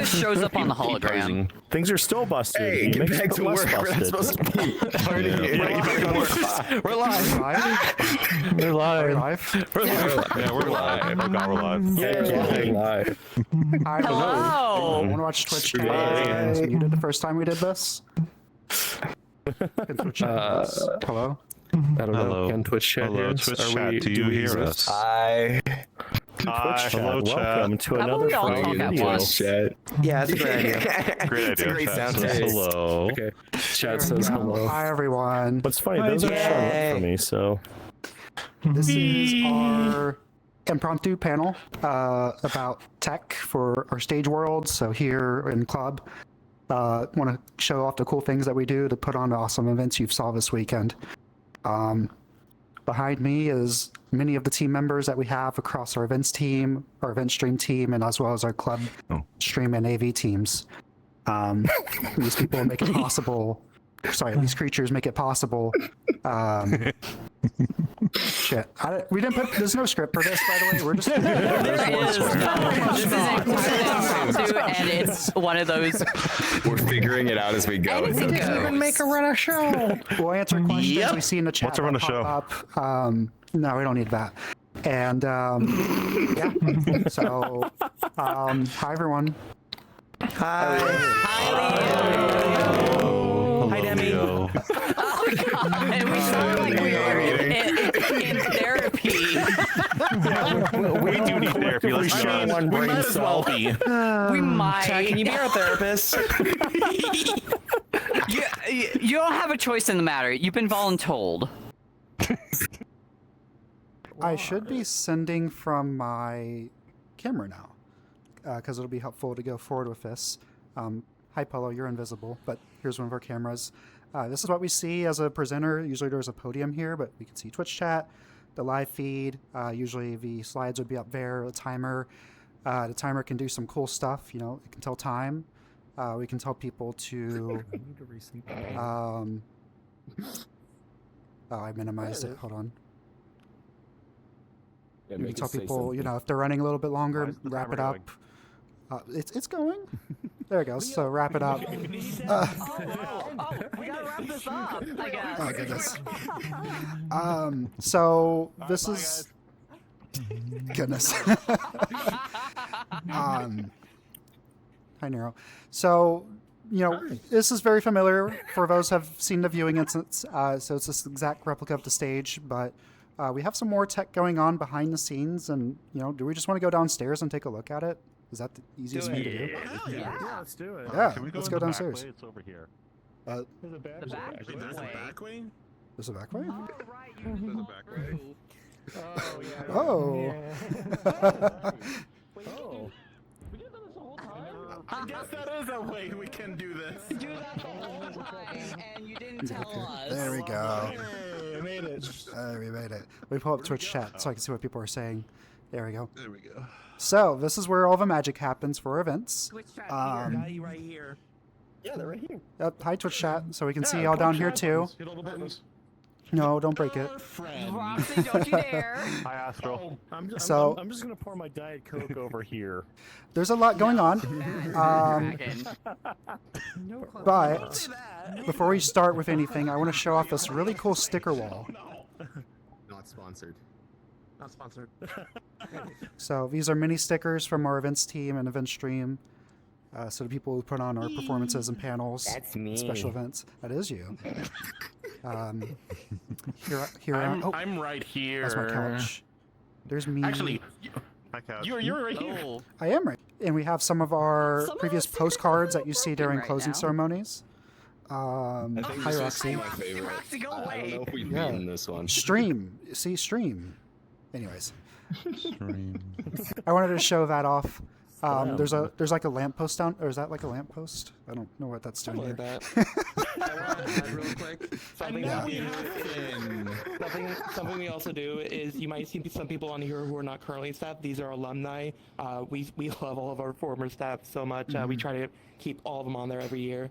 just shows up on the hologram. Things are still busted. Hey, It get makes back it to less work. We're not busted. supposed to be. We're live. We're live. Yeah, we're live. Oh God, we're live. Yeah, live. Hi, Hello. I want to watch Twitch chat. You did the first time we did this? Can Twitch chat this? Hello? I don't know. Hello. Can Twitch chat Hello, hear us? Twitch Are chat. we- Do you we hear exist? us? Hi. Hi. Hello, chat. Welcome to How about another we all fun talk at video. once? Chat. Yeah, that's a great idea. Great It's a idea. great Chat sound says taste. hello. Okay. Chat says hello. Hi, everyone. What's funny, those are showing up for me, so... This is our impromptu panel about tech for our stage world. So here in Club, want to show off the cool things that we do to put on awesome events you saw this weekend. Behind me is many of the team members that we have across our events team, our event stream team, and as well as our club stream and AV teams. These people make it possible. Sorry, these creatures make it possible. Shit. We didn't put. There's no script for this, by the way. We're just. There is no. This is entirely impromptu, and it's one of those. We're figuring it out as we go. It's Anything okay. goes. make a run a show. We'll answer questions we see in the chat. What's a run that a show? pop Up. No, we don't need that. And yeah. So, hi everyone. Hi, Demi. Oh God! And we sound like we are in therapy. We do need therapy. Let's share one we brain might as well cell. be. We might. Chad, can you be our therapist? You don't have a choice in the matter. You've been voluntold. I should be sending from my camera now, because it'll be helpful to go forward with this. Hi, Polo, you're invisible, but here's one of our cameras. This is what we see as a presenter. Usually there's a podium here, but we can see Twitch chat, the live feed. Usually the slides would be up there, the timer. The timer can do some cool stuff. You know, it can tell time. We can tell people to... oh, I minimized it. Hold on. Yeah, We make can it tell say people, something. you know, if they're running a little bit Why longer, is the wrap it timer up. It's going. There it goes. So wrap it up. We gotta wrap this up, I guess. Oh goodness. So this is goodness. Hi Nero. So you know this is very familiar for those who have seen the viewing instance. So it's this exact replica of the stage, but we have some more tech going on behind the scenes. And you know, do we just want to go downstairs and take a look at it? Is that the easiest thing to do? Yeah, let's do it. Yeah, Can we let's in go the back downstairs. way? It's over here. The There's back Actually, way. there's a back way? There's a back way? Oh, right. There's a back way. Oh, yeah. Oh. Oh. I guess that is a way we can do this. Do that the whole time, and you didn't tell us. There we go. Hey, I made it. We made it. We pull up Twitch chat so I can see what people are saying. There we go. There we go. So this is where all the magic happens for events. Switch chat Right here. Yeah, they're right here. Hi Twitch chat, so we can see y'all down here too. Hit all the buttons. No, don't break it. here. Roxy, don't you dare. Hi, Astro. I'm just gonna pour my Diet Coke over here. There's a lot going on. Dragon. But before we start with anything, I want to show off this really cool sticker wall. Not sponsored. Not sponsored. So these are mini stickers from our events team and event stream. So the people who put on our performances and panels, That's me. special events. That is you. Here I'm right here. that's my couch. There's me. Actually, Hi, Couch. you're right here. I am right. And we have some of our previous postcards that you see during right closing now. ceremonies. I think Hi, this is Roxy. my favorite. Roxy, go I don't away. know if we've Yeah. beaten this one. Stream. See, stream. Anyways, Stream. I wanted to show that off. There's like a lamppost down, or is that like a lamppost? I don't know what that's doing Something here. like that. I want to add real quick. Something, Yeah. something we also do is you might see some people on here who are not currently staff. These are alumni. We love all of our former staff so much. We try to keep all of them on there every year.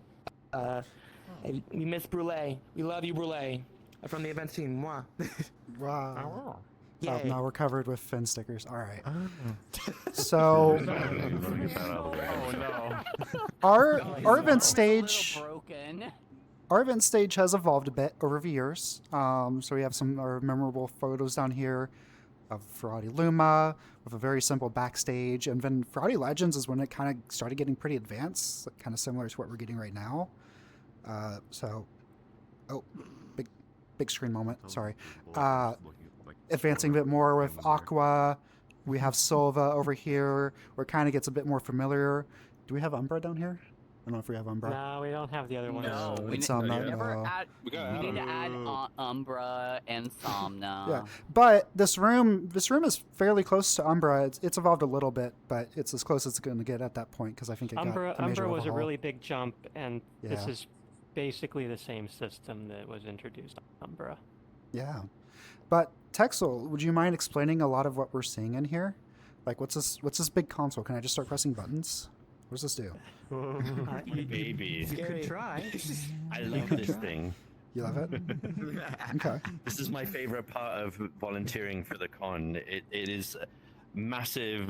We miss Brule. We love you, Brule. From the events team. Mwah. Wow. Yay. No, we're covered with fin stickers. All right. So Oh no. our event It's a stage. little broken. Our event stage has evolved a bit over the years. So we have some our memorable photos down here of Furality Luma with a very simple backstage. And then Furality Legends is when it kind of started getting pretty advanced, kind of similar to what we're getting right now. Big screen moment. Sorry. Advancing a bit more with Aqua. We have Silva over here, where it kind of gets a bit more familiar. Do we have Umbra down here? I don't know if we have Umbra. No, we don't have the other one. No, we It's need not- we need to add Umbra and Somna. Yeah, but this room is fairly close to Umbra. It's evolved a little bit, but it's as close as it's going to get at that point because I think it got a major Umbra was a overhaul. really big jump, and this Yeah. is basically the same system that was introduced on Umbra. Yeah, but Texel, would you mind explaining a lot of what we're seeing in here? Like, what's this big console? Can I just start pressing buttons? What does this do? Baby. You could try. I love this thing. You love it? Okay. This is my favorite part of volunteering for the con. It is a massive,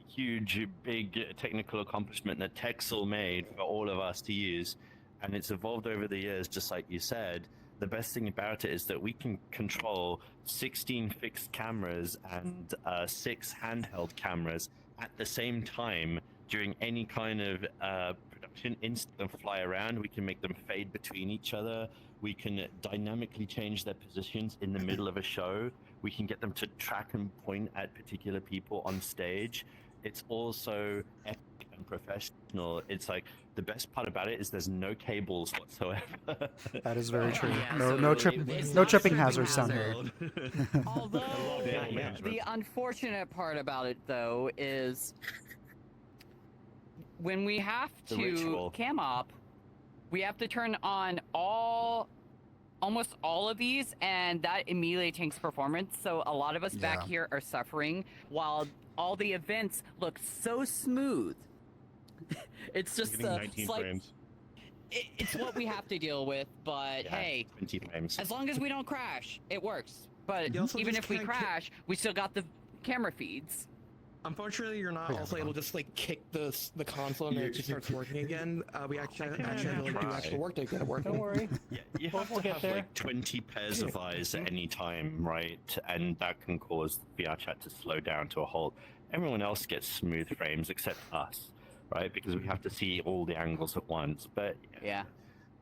huge, big technical accomplishment that Texel made for all of us to use. And it's evolved over the years, just like you said. The best thing about it is that we can control 16 fixed cameras and 6 handheld cameras at the same time during any kind of production instant and fly around. We can make them fade between each other. We can dynamically change their positions in the middle of a show. We can get them to track and point at particular people on stage. It's also epic and professional. It's like the best part about it is there's no cables whatsoever. That is very true. Yeah, No it's no not tripping tripping hazards down here. Although Yeah. the unfortunate part about it though is when we have The to ritual. cam up, we have to turn on almost all of these, and that immediately tanks performance. So a lot of us back Yeah. here are suffering while all the events look so smooth. It's just Getting a 19 slight. frames. It's what we have to deal with, but Yeah, hey, 20 frames. as long as we don't crash, it works. But You also even just if we can't crash, we still got the camera feeds. Unfortunately, you're not Yeah, also no. able to just like kick the console and it just starts working again. We actually have to do try. actual work to get it working. Don't worry. Yeah, you We'll- have we'll to get have there. like 20 pairs of eyes at any time, right? And that can cause VR chat to slow down to a halt. Everyone else gets smooth frames except us, right? Because we have to see all the angles at once. But Yeah.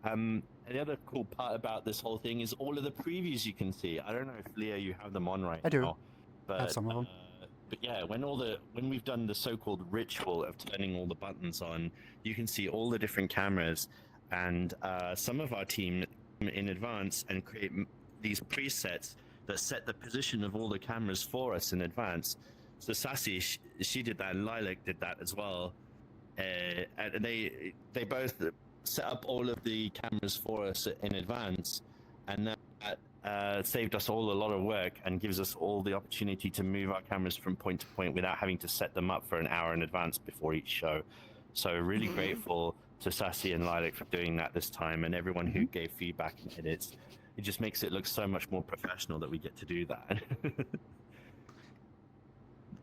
and the other cool part about this whole thing is all of the previews you can see. I don't know if Leah, you have them on right I do. now. But, have some of them. But yeah, when we've done the so-called ritual of turning all the buttons on, you can see all the different cameras, and some of our team in advance and create these presets that set the position of all the cameras for us in advance. So Sassy, she did that, and Lilac did that as well, and they both set up all of the cameras for us in advance, and that saved us all a lot of work and gives us all the opportunity to move our cameras from point to point without having to set them up for an hour in advance before each show. So really grateful to Sassy and Lilac for doing that this time, and everyone who gave feedback and edits. It just makes it look so much more professional that we get to do that.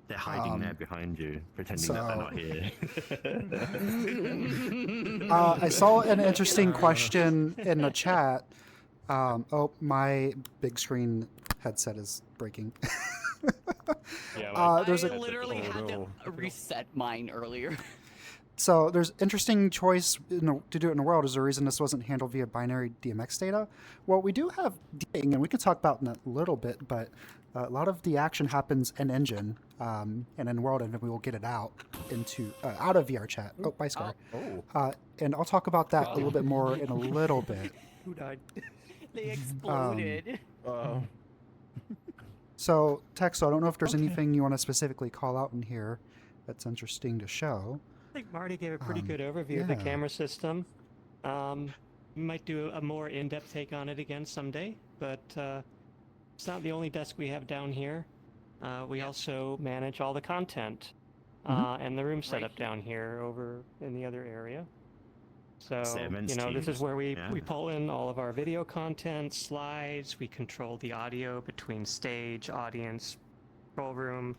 They're hiding there behind you, pretending that they're not here. I saw an interesting question in the chat. Oh, my big screen headset is breaking. There's I a literally had to reset mine earlier. So there's interesting choice to do it in the world. Is the reason this wasn't handled via binary DMX data? Well, we do have DMX, and we could talk about in a little bit, but a lot of the action happens in engine and in world, and then we will get it out out of VR chat. Oh, bye, Scar. And I'll talk about that a little bit more in a little bit. Who died? They exploded. So, Texo, I don't know if there's anything you want to specifically call out in here that's interesting to show. I think Marty gave a pretty good overview of the yeah. camera system. We might do a more in-depth take on it again someday, but it's not the only desk we have down here. We also manage all the content and the room setup down here over in the other area. So, Sevens you know, this teams, is where we yeah. pull in all of our video content, slides, we control the audio between stage, audience, control room.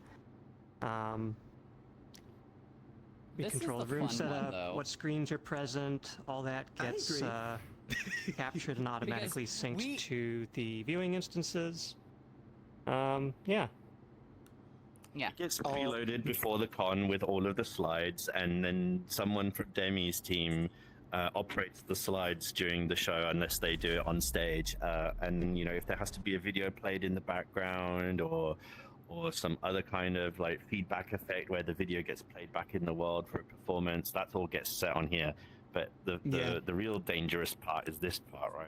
We This is control the the room fun one, setup, though. what screens are present, all that gets captured and automatically synced to the viewing instances. Yeah. Yeah. It gets preloaded before the con with all of the slides, and then someone from Demi's team operates the slides during the show unless they do it on stage. And you know, if there has to be a video played in the background or some other kind of like feedback effect where the video gets played back in the world for a performance, that all gets set on here. But the real dangerous part is this part, right?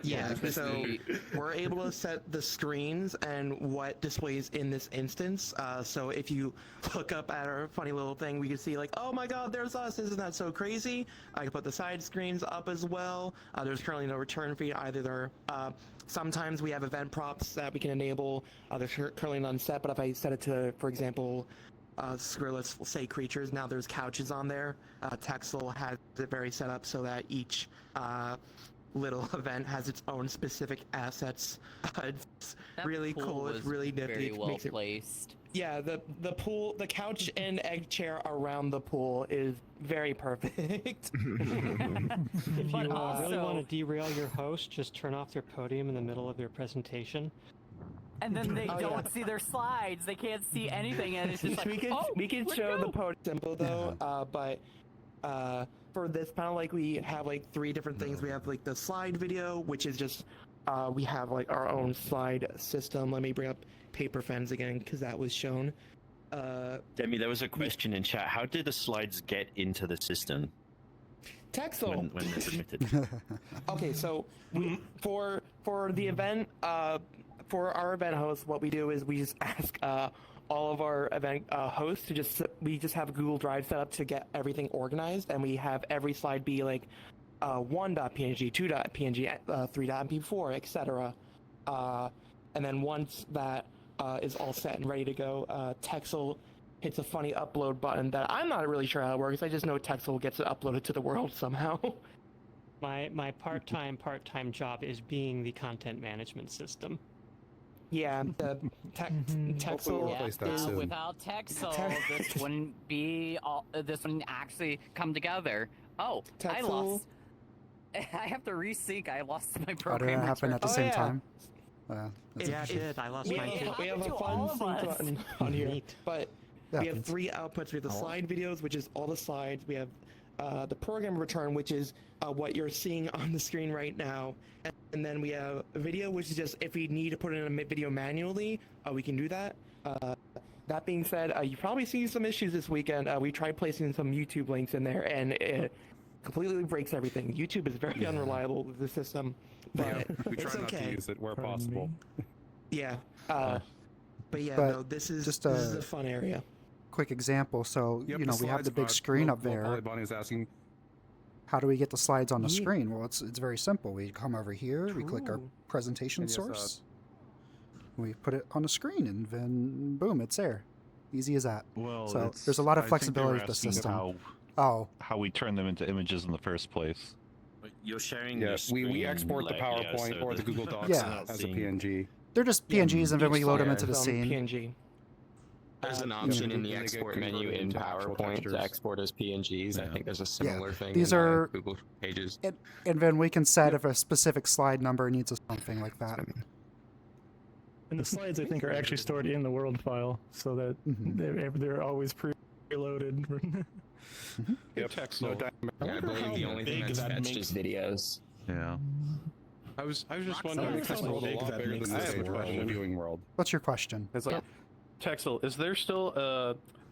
Yeah, because so we- we're able to set the screens and what displays in this instance. So if you look up at our funny little thing, we can see like, oh my god, there's us, isn't that so crazy? I can put the side screens up as well. There's currently no return feed either. There, sometimes we have event props that we can enable. There's currently none set, but if I set it to, for example, let's say creatures, now there's couches on there. Texel has it very set up so that each little event has its own specific assets. It's That really pool cool. It's was really nifty. Very It well makes it, placed. yeah, the pool, the couch and egg chair around the pool is very perfect. If you But really also- want to derail your host, just turn off their podium in the middle of their presentation. And then they Oh, don't yeah. see their slides. They can't see anything, and it's just like, we can oh, let's show the go. podium symbol though, but for this panel, like we have like 3 different things. We have like the slide video, which is just we have like our own slide system. Let me bring up paper fans again because that was shown. Demi, there was a question in chat. How do the slides get into the system Texel. when they're submitted? Okay, so for the event, for our event hosts, what we do is we just ask all of our event hosts to we just have a Google Drive set up to get everything organized, and we have every slide be like 1.png, 2.png, 3.mp4, etc. And then once that is all set and ready to go, Texel hits a funny upload button that I'm not really sure how it works. I just know Texel gets it uploaded to the world somehow. My part-time job is being the content management system. Yeah, the Texel Yeah, replace that is soon. without Texel, this wouldn't be all. This wouldn't actually come together. Oh, I Texel. lost. I have to resync. I lost my How did program. that happen at the Oh, same yeah. time? Yeah, I If- did. I lost we, mine too. we have happened a to all fun of sync us. button on here, Neat. but Yeah, we have it's- 3 outputs. We have the Oh. slide videos, which is all the slides. We have the program return, which is what you're seeing on the screen right now. And then we have a video, which is just if we need to put in a video manually, we can do that. That being said, you probably see some issues this weekend. We tried placing some YouTube links in there, and it completely breaks everything. YouTube is very unreliable with the system, but We try it's not okay. to use it where possible. Yeah. But yeah, But no, this is just, this is a fun area. Quick example. So, Yep, you know, we have the big screen up there. Bonnie is asking. How do we get the slides on the Yeah. screen? Well, it's very simple. We come over here, we click our True. presentation And yes, source, we put it on the screen, and then boom, it's there. Easy as that. Well, So it's- there's a lot of I think they flexibility were with the asking system. Oh, how we turn them into images in the first place. You're sharing. Yeah, your we screen, export the like, yeah, PowerPoint so or the Google Docs Yeah. as a PNG. they're just PNGs, and then we Each load them slide into the is on scene. PNG. There's an Uh, option in and the they get export menu converted in into actual PowerPoint textures. to export as PNGs. I Yeah. think there's a similar thing These in are- Google Pages. And then we can set if a specific slide number needs something like that. And the slides, I think, are actually stored in the world file, so that Mhm. they're always preloaded. Yep. Texel. No, di- Yeah, I believe the only thing that's fetched is videos. Yeah. I was just Roxanne, wondering if how this world a big lot that bigger makes than this the stage world? world, the viewing world. What's your question? It's like, Texel, is there still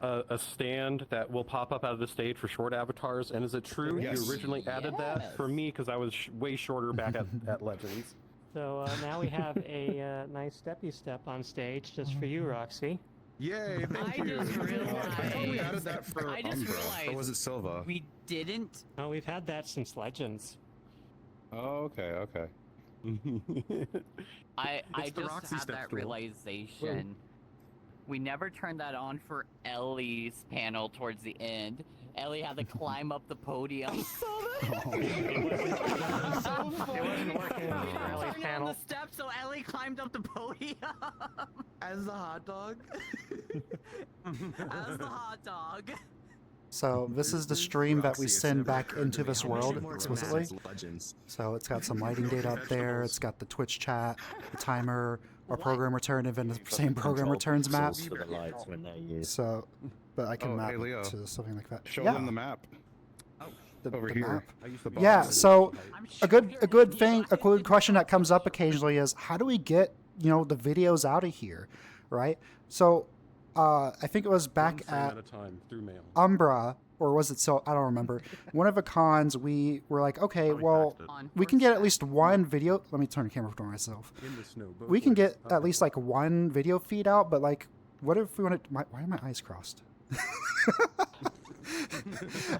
a stand that will pop up out of the stage for short avatars? And is it true Yes. you originally added that? For me, because I was way shorter back at Legends. So now we have a nice steppy step on stage just for you, Roxy. Yay! I just realized. I thought we added that for I just Umbra, realized or was it Silva? we didn't. Oh, we've had that since Legends. Oh, okay. I It's the just Roxy had step that tool. realization. We never turned that on for Ellie's panel towards the end, Ellie had to climb up the podium. It wasn't working for Ellie's Turning on panel. the steps, so Ellie climbed up the podium. As the hot dog. As the hot dog. So this is the stream that we send back into this world explicitly. Legends. So it's got some lighting data up there. It's got the Twitch chat, the timer, our program return, and then the same program returns map. For the lights when they're used. So, but I can Oh, map hey, Leo. it to something like that. Show yeah, them the map. Over the here. map. I used the Yeah. box. So a good thing, a good question that comes up occasionally is how do we get the videos out of here, right? So I think it was back at a time through mail. Umbra, or was it so? I don't remember. One of the cons, we were like, okay, well, we can get at least one video. Let me turn the camera for myself. In the snow. We can get at least like one video feed out, but like, what if we wanted? Why are my eyes crossed?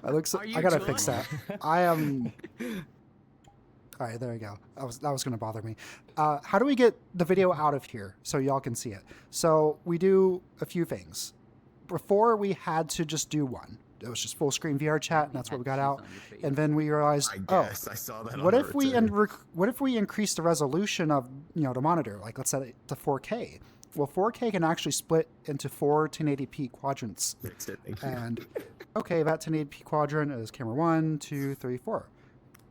I gotta fix that. I am. All right, there we go. That was gonna bother me. How do we get the video out of here so y'all can see it? So we do a few things. Before we had to just do one. It was just full screen VR chat, and that's what we got out. And then we realized, I saw that. what if we what if we increase the resolution of the monitor? Like let's set it to 4K. Well, 4K can actually split into 4 1080p quadrants. Fixed it, thank you. And okay, that 1080p quadrant is camera 1, 2, 3, 4.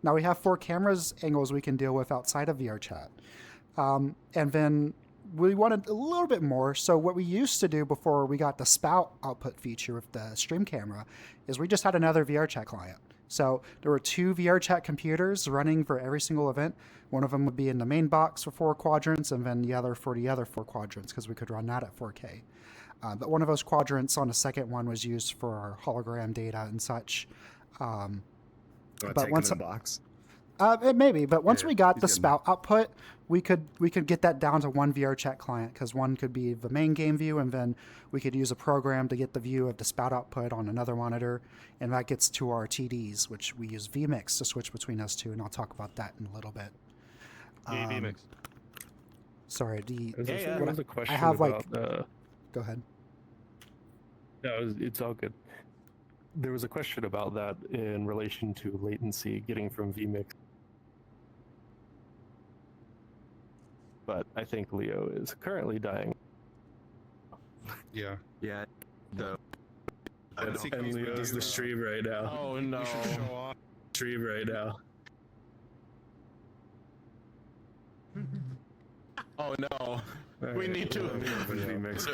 Now we have 4 cameras angles we can deal with outside of VR chat. And then we wanted a little bit more. So what we used to do before we got the spout output feature with the stream camera is we just had another VR chat client. So there were 2 VR chat computers running for every single event. One of them would be in the main box for 4 quadrants, and then the other for the other 4 quadrants, because we could run that at 4K. But one of those quadrants on the second one was used for our hologram data and such. But once the box. Maybe, but once Yeah, we got he's the getting spout output, we could get that down to one VR chat client, because one could be the main game view, and then we could use a program to get the view of the spout output on another monitor, and that gets to our TDs, which we use vMix to switch between those two, and I'll talk about that in a little bit. vMix. Sorry, There was a question I have about, go ahead. No, it's all good. There was a question about that in relation to latency getting from vMix. But I think Leo is currently dying. Yeah. Yeah. And Leo's the stream right now. Oh no. You should show off. Stream right now. Oh no. We need to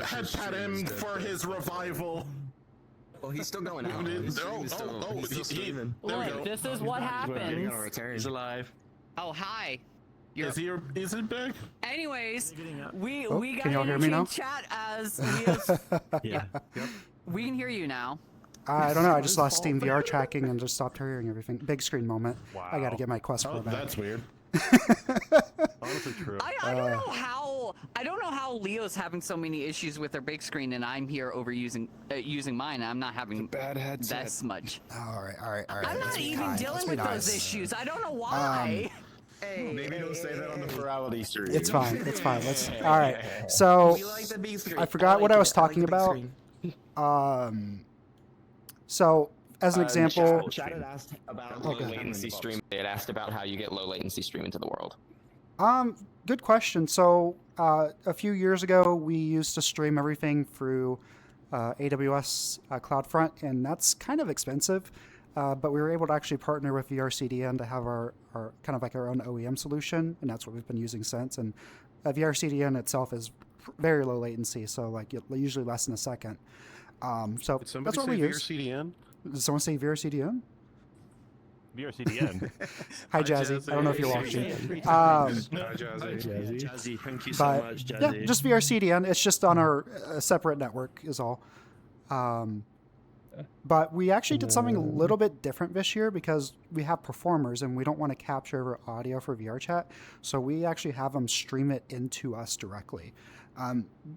head pat him for his revival. Well, he's still going out. Look, He's still streaming. Look, this is what happens. He's alive. Oh, hi. Is it big? Anyways, we got can y'all hear me now? chat as Leo's. Yeah. We can hear you now. I don't know. I just lost Steam VR tracking and just stopped hearing everything. Big screen moment. Wow. I got to get my Quest Pro back. That's weird. Honestly true. I don't know how Leo's having so many issues with their big screen, and I'm here using mine. I'm not having Bad headset. this much. All right. I'm Let's not be even kind. dealing Let's be with nice. those issues. I don't know why. Maybe don't say that on the Furality stream. It's fine. It's fine. All right. So We like the big screen. I forgot what I was talking about. So as an example, Chat had asked about low latency stream. They had asked about how you get low latency stream into the world. good question. So a few years ago, we used to stream everything through AWS CloudFront, and that's kind of expensive. But we were able to actually partner with VRCDN to have our kind of like our own OEM solution, and that's what we've been using since. And VRCDN itself is very low latency, so like usually less than a second. So that's what we use. VRCDN? Did someone say VRCDN? VRCDN. Hi, Jazzy. I don't know if you're watching. Jazzy, thank you so much, Jazzy. Yeah, just VRCDN. It's just on our separate network is all. But we actually did something a little bit different this year because we have performers and we don't want to capture over audio for VR chat. So we actually have them stream it into us directly.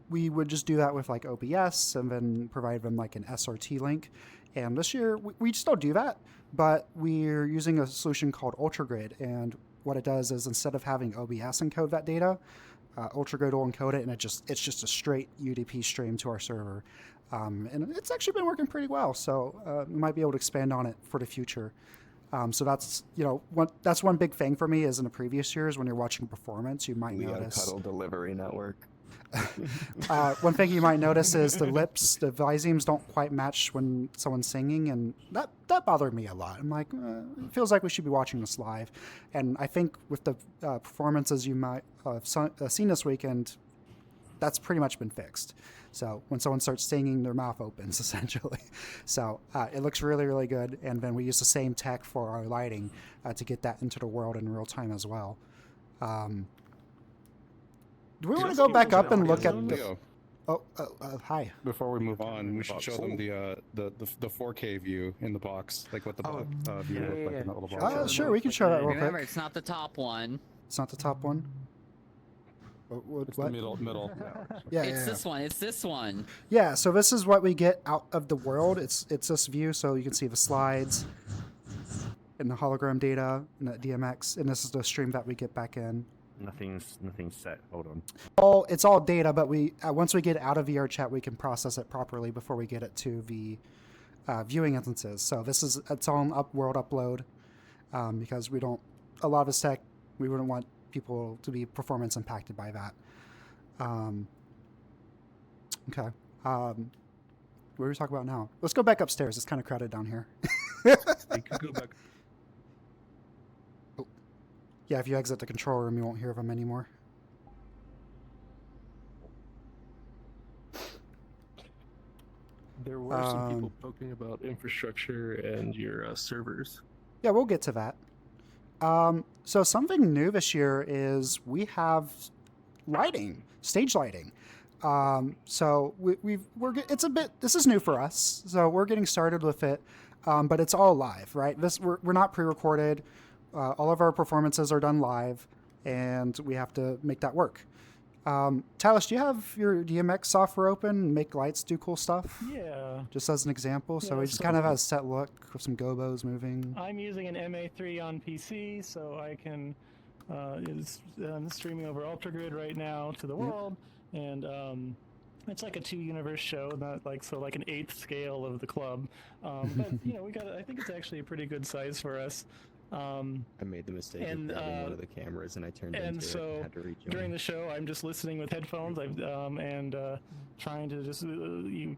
We would just do that with like OBS and then provide them like an SRT link. And this year we still do that, but we're using a solution called UltraGrid. And what it does is instead of having OBS encode that data, UltraGrid will encode it, and it's just a straight UDP stream to our server. and it's actually been working pretty well. So we might be able to expand on it for the future. So that's that's one big thing for me. Is in the previous years when you're watching performance, you might notice Cuddle Delivery Network. one thing you might notice is the lips, the visemes don't quite match when someone's singing, and that bothered me a lot. I'm like, it feels like we should be watching this live. And I think with the performances you might have seen this weekend, that's pretty much been fixed. So when someone starts singing, their mouth opens, essentially. So it looks really, really good. And then we use the same tech for our lighting to get that into the world in real time as well. Do we want to go back up and look at the... hi. Before we move on, we should show them the 4K view in the box, like what the view looked like in that little box. Sure, we can show that real Remember, quick. it's not the top one. It's not the top one? It's the middle. Yeah, It's this one. It's this one. Yeah, so this is what we get out of the world. It's this view, so you can see the slides and the hologram data and the DMX, and this is the stream that we get back in. Nothing's set. Hold on. It's all data, but we once we get it out of VR chat, we can process it properly before we get it to the viewing instances. So this is its own world upload because we don't a lot of this tech we wouldn't want people to be performance impacted by that. Okay. What are we talking about now? Let's go back upstairs. It's kind of crowded down here. You can go back. Yeah, if you exit the control room, you won't hear them anymore. There were some people poking about infrastructure and your servers. Yeah, we'll get to that. So something new this year is we have lighting, stage lighting. So it's a bit. This is new for us, so we're getting started with it. But it's all live, right? We're not pre-recorded. All of our performances are done live, and we have to make that work. Talis, do you have your DMX software open? Make lights do cool stuff? Yeah. Just as an example. So Yeah, we just kind of have a set look with some gobos moving. I'm using an MA3 on PC, so I can streaming over Ultra-Grid right now to the world, and it's like a 2-universe show, not like an 8th scale of the club. But I think it's actually a pretty good size for us. I made the mistake of grabbing one of the cameras and I turned into it and had to rejoin. During the show, I'm just listening with headphones and trying to just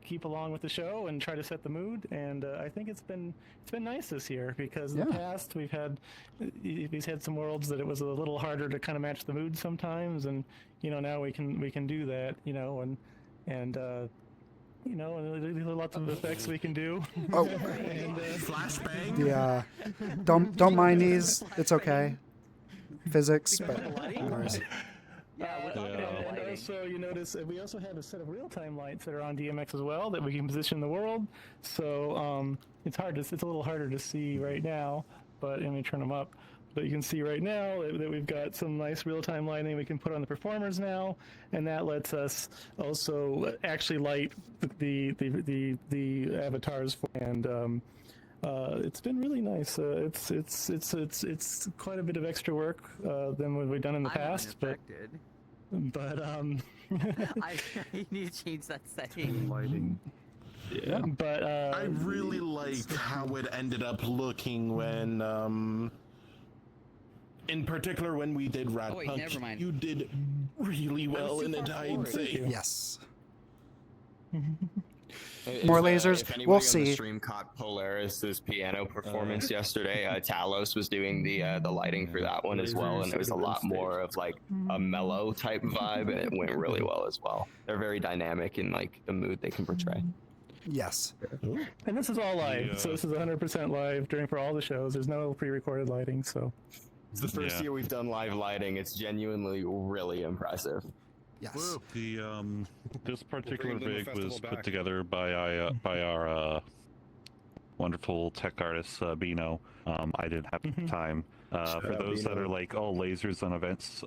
keep along with the show and try to set the mood. And I think it's been nice this year because in the past we've had some worlds that it was a little harder to kind of match the mood sometimes, and now we can do that. And there's lots of effects we can do. Oh, flashbang. Yeah, don't mind these. It's okay. Physics, but ours. And also, you notice we also have a set of real-time lights that are on DMX as well that we can position in the world. So it's a little harder to see right now. But let me turn them up. But you can see right now that we've got some nice real-time lighting we can put on the performers now, and that lets us also actually light the avatars. And it's been really nice. It's quite a bit of extra work than what we've done in the past. But I need to change that setting. Lighting. Yeah. But I really like how it ended up looking when in particular when we did Rad Punk. Never mind. You did really well in it, I'd say. Yes. More lasers. If anybody We'll on see. The stream caught Polaris's piano performance yesterday. Talos was doing the lighting for that one as well, and it was a lot more of like a mellow type vibe, and it went really well as well. They're very dynamic in like the mood they can portray. Yes. And this is all live, so this is 100% live for all the shows. There's no pre-recorded lighting, so. It's the first year we've done live lighting. It's genuinely really impressive. Yes. This particular rig was put together by our wonderful tech artist Bino. I didn't have time. For those that are like all lasers on events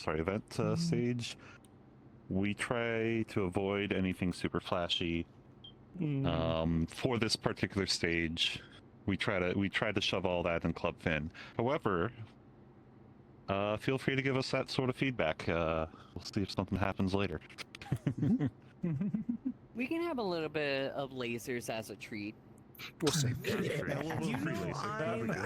event stage, we try to avoid anything super flashy. For this particular stage, we try to shove all that in Club Fin. However, feel free to give us that sort of feedback. We'll see if something happens later. We can have a little bit of lasers as a treat. We'll see. You know, I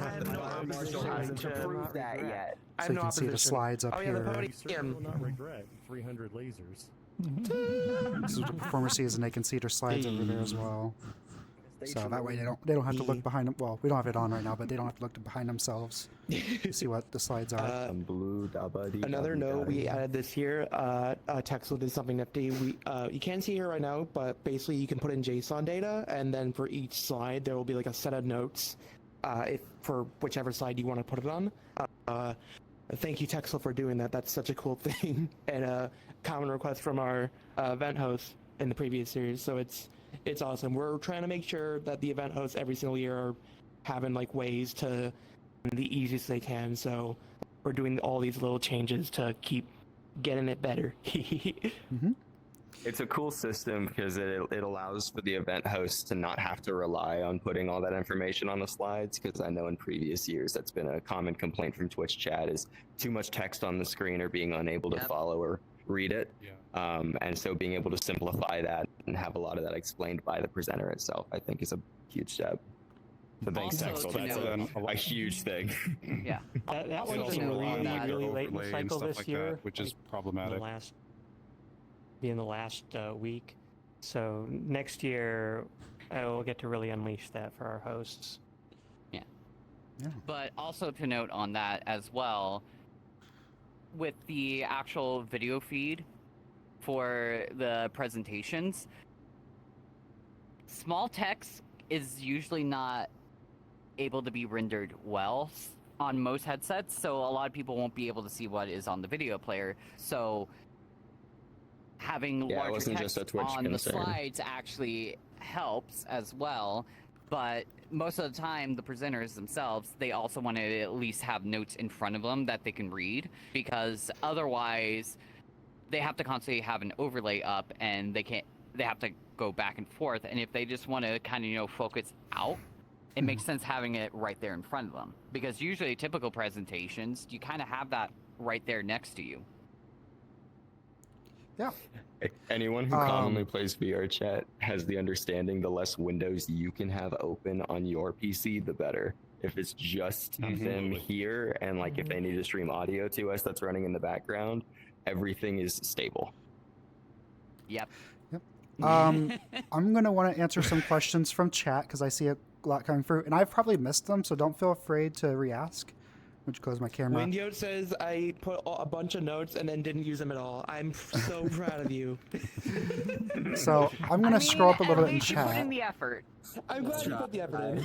have no opposition to prove that yet. So you can see the slides up here. You certainly will not regret 300 lasers. This is what the performer sees, and they can see their slides over there as well. So that way they don't have to look behind them. Well, we don't have it on right now, but they don't have to look behind themselves to see what the slides are. Another note we added this year, Texel did something nifty. You can't see here right now, but basically you can put in JSON data, and then for each slide there will be like a set of notes for whichever slide you want to put it on. Thank you, Texel, for doing that. That's such a cool thing, and a common request from our event host in the previous series. So it's awesome. We're trying to make sure that the event hosts every single year are having like ways to the easiest they can. So we're doing all these little changes to keep getting it better. It's a cool system because it allows for the event hosts to not have to rely on putting all that information on the slides, because I know in previous years that's been a common complaint from Twitch chat is too much text on the screen or being unable to follow or read it. And so being able to simplify that and have a lot of that explained by the presenter itself, I think is a huge step. So thanks, Also Texel. to That's note- a huge thing. Yeah. That one's Also been note on really, that really late in the overlay and cycle stuff this like year. that, which is like, problematic. in the last week. So next year, we'll get to really unleash that for our hosts. Yeah. But also to note on that as well, with the actual video feed for the presentations, small text is usually not able to be rendered well on most headsets, so a lot of people won't be able to see what is on the video player. So having Yeah, it larger wasn't text just a Twitch on the concern. slides actually helps as well, but most of the time the presenters themselves, they also want to at least have notes in front of them that they can read, because otherwise they have to constantly have an overlay up and they have to go back and forth, and if they just want to kind of focus out, it makes sense having it right there in front of them, because usually typical presentations you kind of have that right there next to you. Yeah. Anyone who commonly plays VR chat has the understanding the less windows you can have open on your PC, the better. If it's just them here, and like if they need to stream audio to us that's running in the background, everything is stable. Yep. I'm gonna want to answer some questions from chat because I see a lot coming through, and I've probably missed them, so don't feel afraid to re-ask. Which close my camera. Windiot says I put a bunch of notes and then didn't use them at all. I'm so proud of you. So I'm gonna scroll up a little bit in You put in chat. the effort. I'm glad you put the effort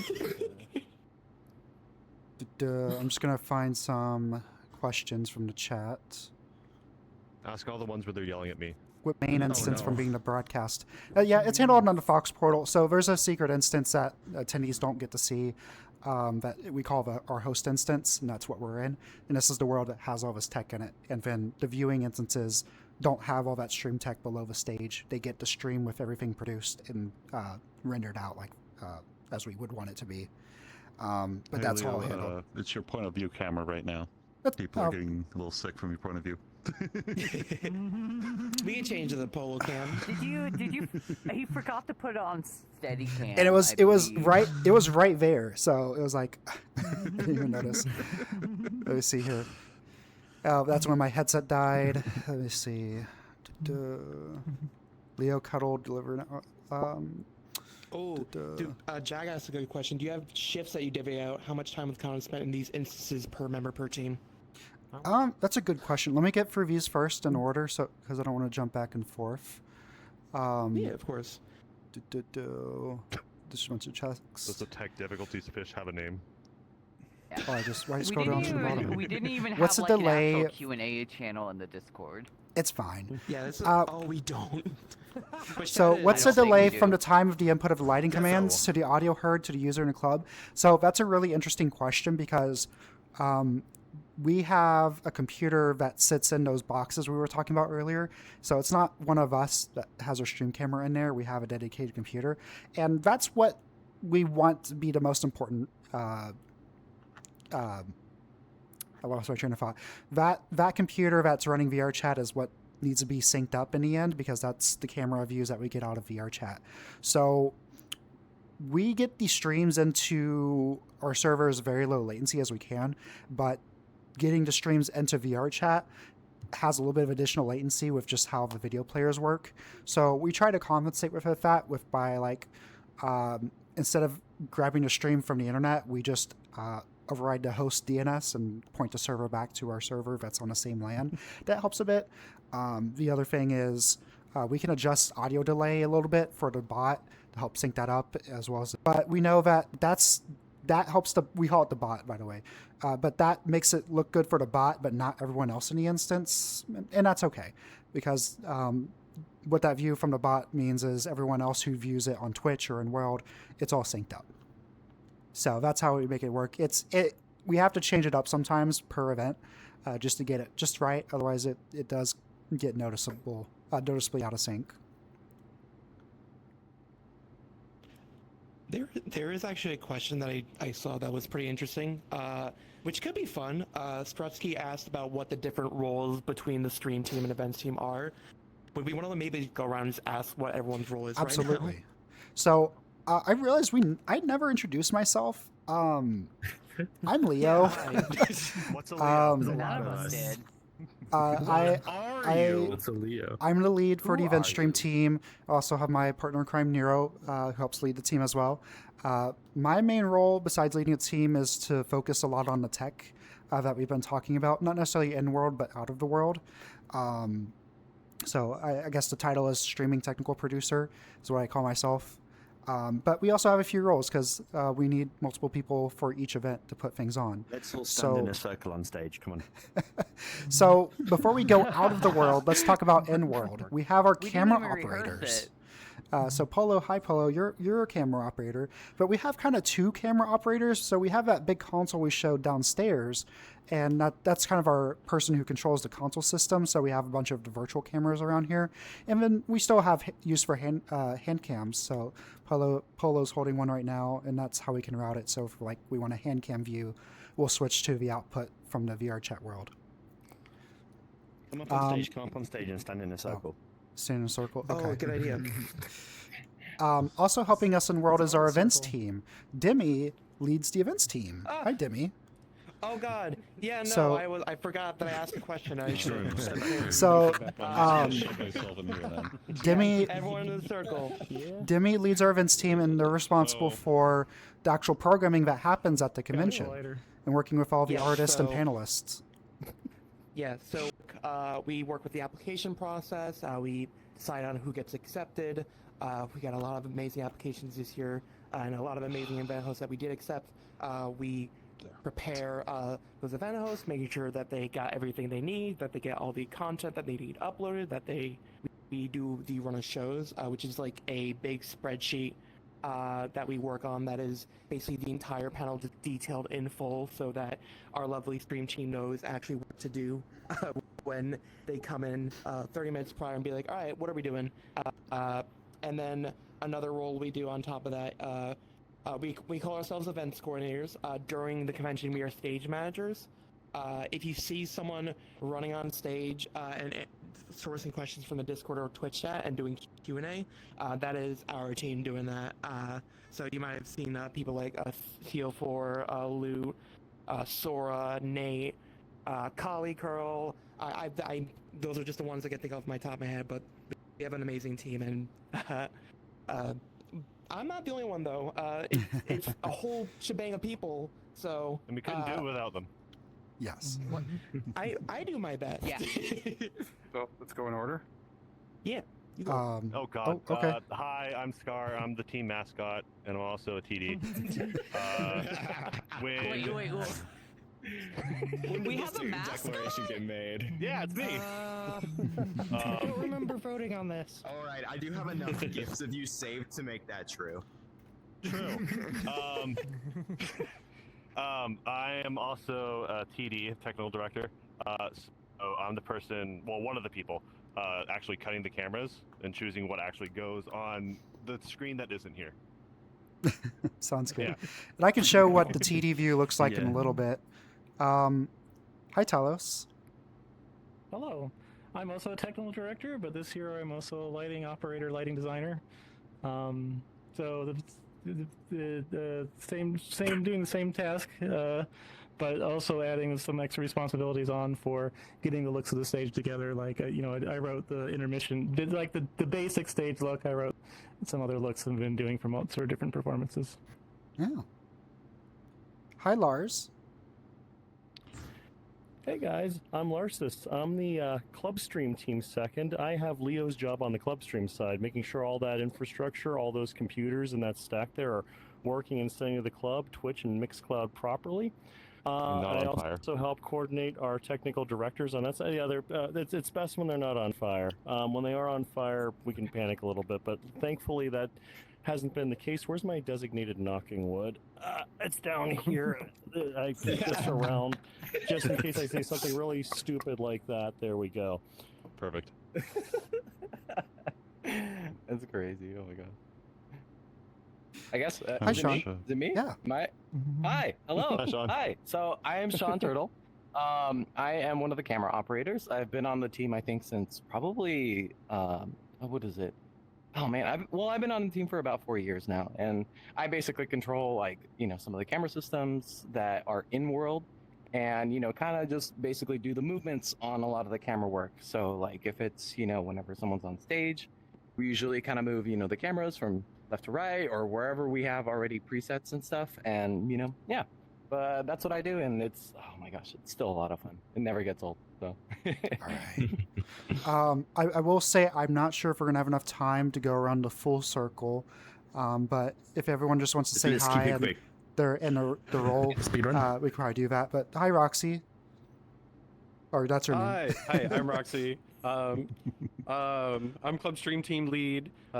in. I'm just gonna find some questions from the chat. Ask all the ones where they're yelling at me. What main instance from being the broadcast? Yeah, it's handled on the Fox portal. So there's a secret instance that attendees don't get to see that we call our host instance, and that's what we're in. And this is the world that has all this tech in it. And then the viewing instances don't have all that stream tech below the stage. They get the stream with everything produced and rendered out like as we would want it to be. But Hey, that's Leo, all handled. it's your point of view camera right now. People are getting a little sick from your point of view. We can change the polo cam. Did you? He forgot to put it on steady cam. And it was I believe. it was right there. So it was like I didn't even notice. Let me see here. Oh, that's when my headset died. Let me see. Leo cuddled, delivered. Dude, Jag asked a good question. Do you have shifts that you divvy out? How much time with content spent in these instances per member per team? That's a good question. Let me get through these first in order, so because I don't want to jump back and forth. Yeah, of course. Just a bunch of checks. Does the tech difficulties fish have a name? Oh, I just scroll down to the bottom. We didn't even What's have the like an delay? actual Q&A channel in the Discord. It's fine. Yeah, this is, we don't. So what's the don't think delay we from do. the time of the input of the lighting commands to the audio heard to the user in the club? So that's a really interesting question because we have a computer that sits in those boxes we were talking about earlier. So it's not one of us that has our stream camera in there. We have a dedicated computer. And that's what we want to be the most important I lost my train of thought. That computer that's running VR chat is what needs to be synced up in the end because that's the camera views that we get out of VR chat. So we get these streams into our servers very low latency as we can, but getting the streams into VR chat has a little bit of additional latency with just how the video players work. So we try to compensate with that by like, instead of grabbing a stream from the internet, we just override the host DNS and point the server back to our server that's on the same LAN. That helps a bit. The other thing is we can adjust audio delay a little bit for the bot to help sync that up as well as. But we know that that helps we call it the bot, by the way. But that makes it look good for the bot, but not everyone else in the instance, and that's okay because. What that view from the bot means is everyone else who views it on Twitch or in World, it's all synced up. So that's how we make it work. We have to change it up sometimes per event just to get it just right. Otherwise, it does get noticeably out of sync. There is actually a question that I saw that was pretty interesting, which could be fun. Strutsky asked about what the different roles between the stream team and events team are. Would we want to maybe go around and just ask what everyone's role is Absolutely. right now? So I realized I never introduced myself. I'm Leo. What's a Leo? None of us did. What's a Leo? I'm the lead for the Who event are stream you? team. I also have my partner in crime, Nero, who helps lead the team as well. My main role, besides leading a team, is to focus a lot on the tech that we've been talking about, not necessarily in world, but out of the world. So I guess the title is streaming technical producer is what I call myself. But we also have a few roles because we need multiple people for each event to put things on. Let's all stand in a circle on stage. Come on. So before we go out of the world, let's talk about in world. We have our camera didn't even rehearse operators. it. So Polo, hi Polo, you're a camera operator, but we have kind of two camera operators. So we have that big console we showed downstairs, and that's kind of our person who controls the console system. So we have a bunch of the virtual cameras around here, and then we still have use for hand cams. So Polo's holding one right now, and that's how we can route it. So if we want a hand cam view, we'll switch to the output from the VR chat world. Come up on stage. Come up on stage and stand in a circle. Stand in a circle. Oh, Okay. good idea. Also helping us in World is our events team. Demi leads the events team. Ah. Hi, Demi. Oh God, yeah, no, So- I forgot that I asked a question. So, Demi, everyone in the circle. Demi leads our events team, and they're responsible for the actual programming that happens at the convention and working with all the Yeah, artists and so- panelists. Yeah, so we work with the application process. We decide on who gets accepted. We got a lot of amazing applications this year, and a lot of amazing event hosts that we did accept. We prepare those event hosts, making sure that they got everything they need, that they get all the content that they need uploaded, that we do the run of shows, which is like a big spreadsheet that we work on that is basically the entire panel just detailed in full so that our lovely stream team knows actually what to do when they come in 30 minutes prior and be like, all right, what are we doing? And then another role we do on top of that, we call ourselves events coordinators. During the convention, we are stage managers. If you see someone running on stage and sourcing questions from the Discord or Twitch chat and doing Q&A, that is our team doing that. So you might have seen people like Theo4, Lou, Sora, Nate, Kali Curl. Those are just the ones I can think of my top of my head, but we have an amazing team, and I'm not the only one though. It's a whole shebang of people. So And we couldn't do it without them. Yes. I do my best. Yeah. So let's go in order. Yeah. You go. Oh God. Oh, okay. Hi, I'm Scar. I'm the team mascot, and I'm also a TD. Wait. We have a mascot? Declaration get made. Yeah, it's me. I don't remember voting on this. All right, I do have enough gifts of you saved to make that true. True. I am also a TD, technical director. So I'm the person, well, one of the people, actually cutting the cameras and choosing what actually goes on the screen that isn't here. Sounds good. Yeah. And I can show what the TD view looks like in Yeah. a little bit. Hi, Talos. Hello. I'm also a technical director, but this year I'm also a lighting operator, lighting designer. So the same doing the same task, but also adding some extra responsibilities on for getting the looks of the stage together. Like I wrote the intermission, did like the basic stage look. I wrote some other looks I've been doing for sort of different performances. Yeah. Hi, Lars. Hey guys, I'm Larsis. I'm the club stream team second. I have Leo's job on the club stream side, making sure all that infrastructure, all those computers and that stack there are working and staying to the club, Twitch, and Mixcloud properly. I also help coordinate our technical directors on that side. Yeah, it's best when they're not on fire. When they are on fire, we can panic a little bit, but thankfully that hasn't been the case. Where's my designated knocking wood? It's down here. I keep this around just in case I say something really stupid like that. There we go. Perfect. That's crazy. Oh my god. I guess. Hi, Sean. Is it me? Yeah. Hi. Hello. Hi, Sean. Hi. So I am Sean Turtle. I am one of the camera operators. I've been on the team, I think, since probably what is it? Oh man, I've been on the team for about 4 years now, and I basically control some of the camera systems that are in world, and kind of just basically do the movements on a lot of the camera work. So like if it's whenever someone's on stage, we usually kind of move the cameras from left to right or wherever we have already presets and stuff, and yeah. But that's what I do, and it's, oh my gosh, it's still a lot of fun. It never gets old, so. All right. I will say I'm not sure if we're going to have enough time to go around the full circle, but if everyone just wants to say hi and they're in the role, we could probably do that. But hi, Roxy. Or that's her name. Hi, I'm Roxy. I'm Club Stream Team lead. They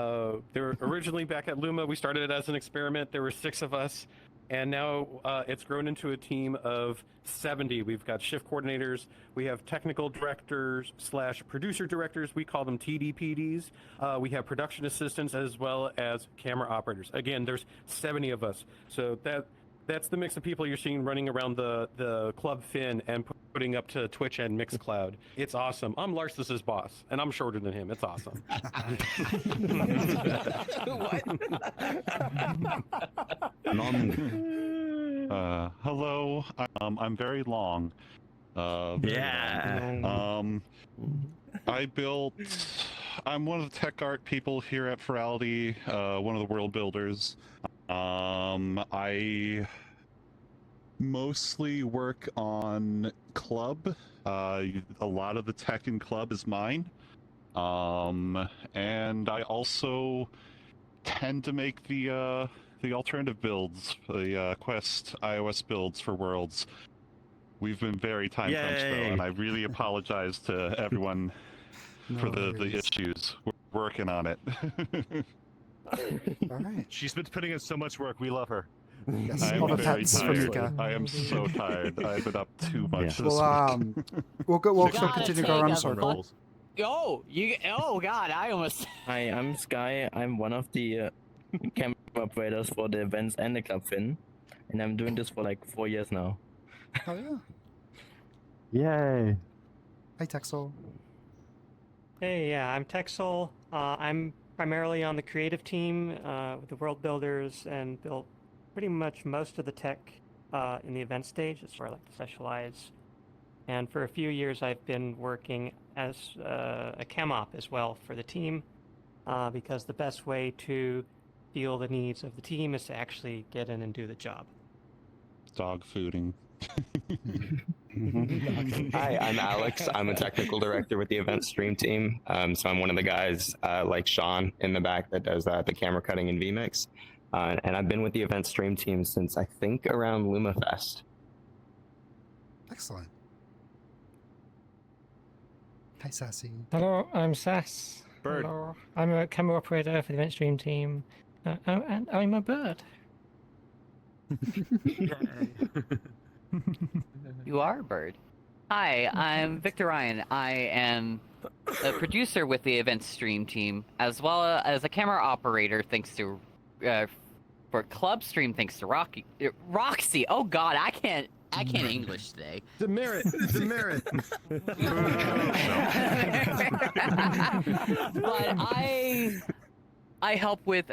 were originally back at Luma. We started it as an experiment. There were 6 of us. And now it's grown into a team of 70. We've got shift coordinators. We have technical directors / producer directors. We call them TDPDs. We have production assistants as well as camera operators. Again, there's 70 of us. So that's the mix of people you're seeing running around the club fin and putting up to Twitch and Mixcloud. It's awesome. I'm Lars's boss, and I'm shorter than him. It's awesome. Hello. I'm very long. I'm one of the tech art people here at Furality, one of the world builders. I mostly work on club. A lot of the tech in club is mine. And I also tend to make the alternative builds, the Quest iOS builds for Worlds. We've been very time crunched though, and I really apologize to everyone for the issues. We're working on it. All right. She's been putting in so much work. We love her. Yes, I am all the very pets for tired. Mika. I am so tired. I've been up too much this Well, week. we'll Gotta continue to take go around a the circle. Oh God, I almost. Hi, I'm Sky. I'm one of the camera operators for the events and the club fin, and I'm doing this for like 4 years now. Oh yeah. Yay. Hi, Texel. Hey, yeah, I'm Texel. I'm primarily on the creative team with the world builders and built pretty much most of the tech in the event stage. That's where I like to specialize. And for a few years, I've been working as a chem op as well for the team because the best way to feel the needs of the team is to actually get in and do the job. Dog fooding. Hi, I'm Alex. I'm a technical director with the event stream team. So I'm one of the guys like Sean in the back that does the camera cutting and VMix. And I've been with the event stream team since I think around LumaFest. Excellent. Hi, Sassy. Hello, I'm Sass. Bird. Hello. I'm a camera operator for the event stream team. And I'm a bird. You are a bird. Hi, I'm Victor Ryan. I am a producer with the event stream team, as well as a camera operator, thanks to for club stream, thanks to Roxy. Oh God, I can't I can't English today. Demerit. Demerit. But I help with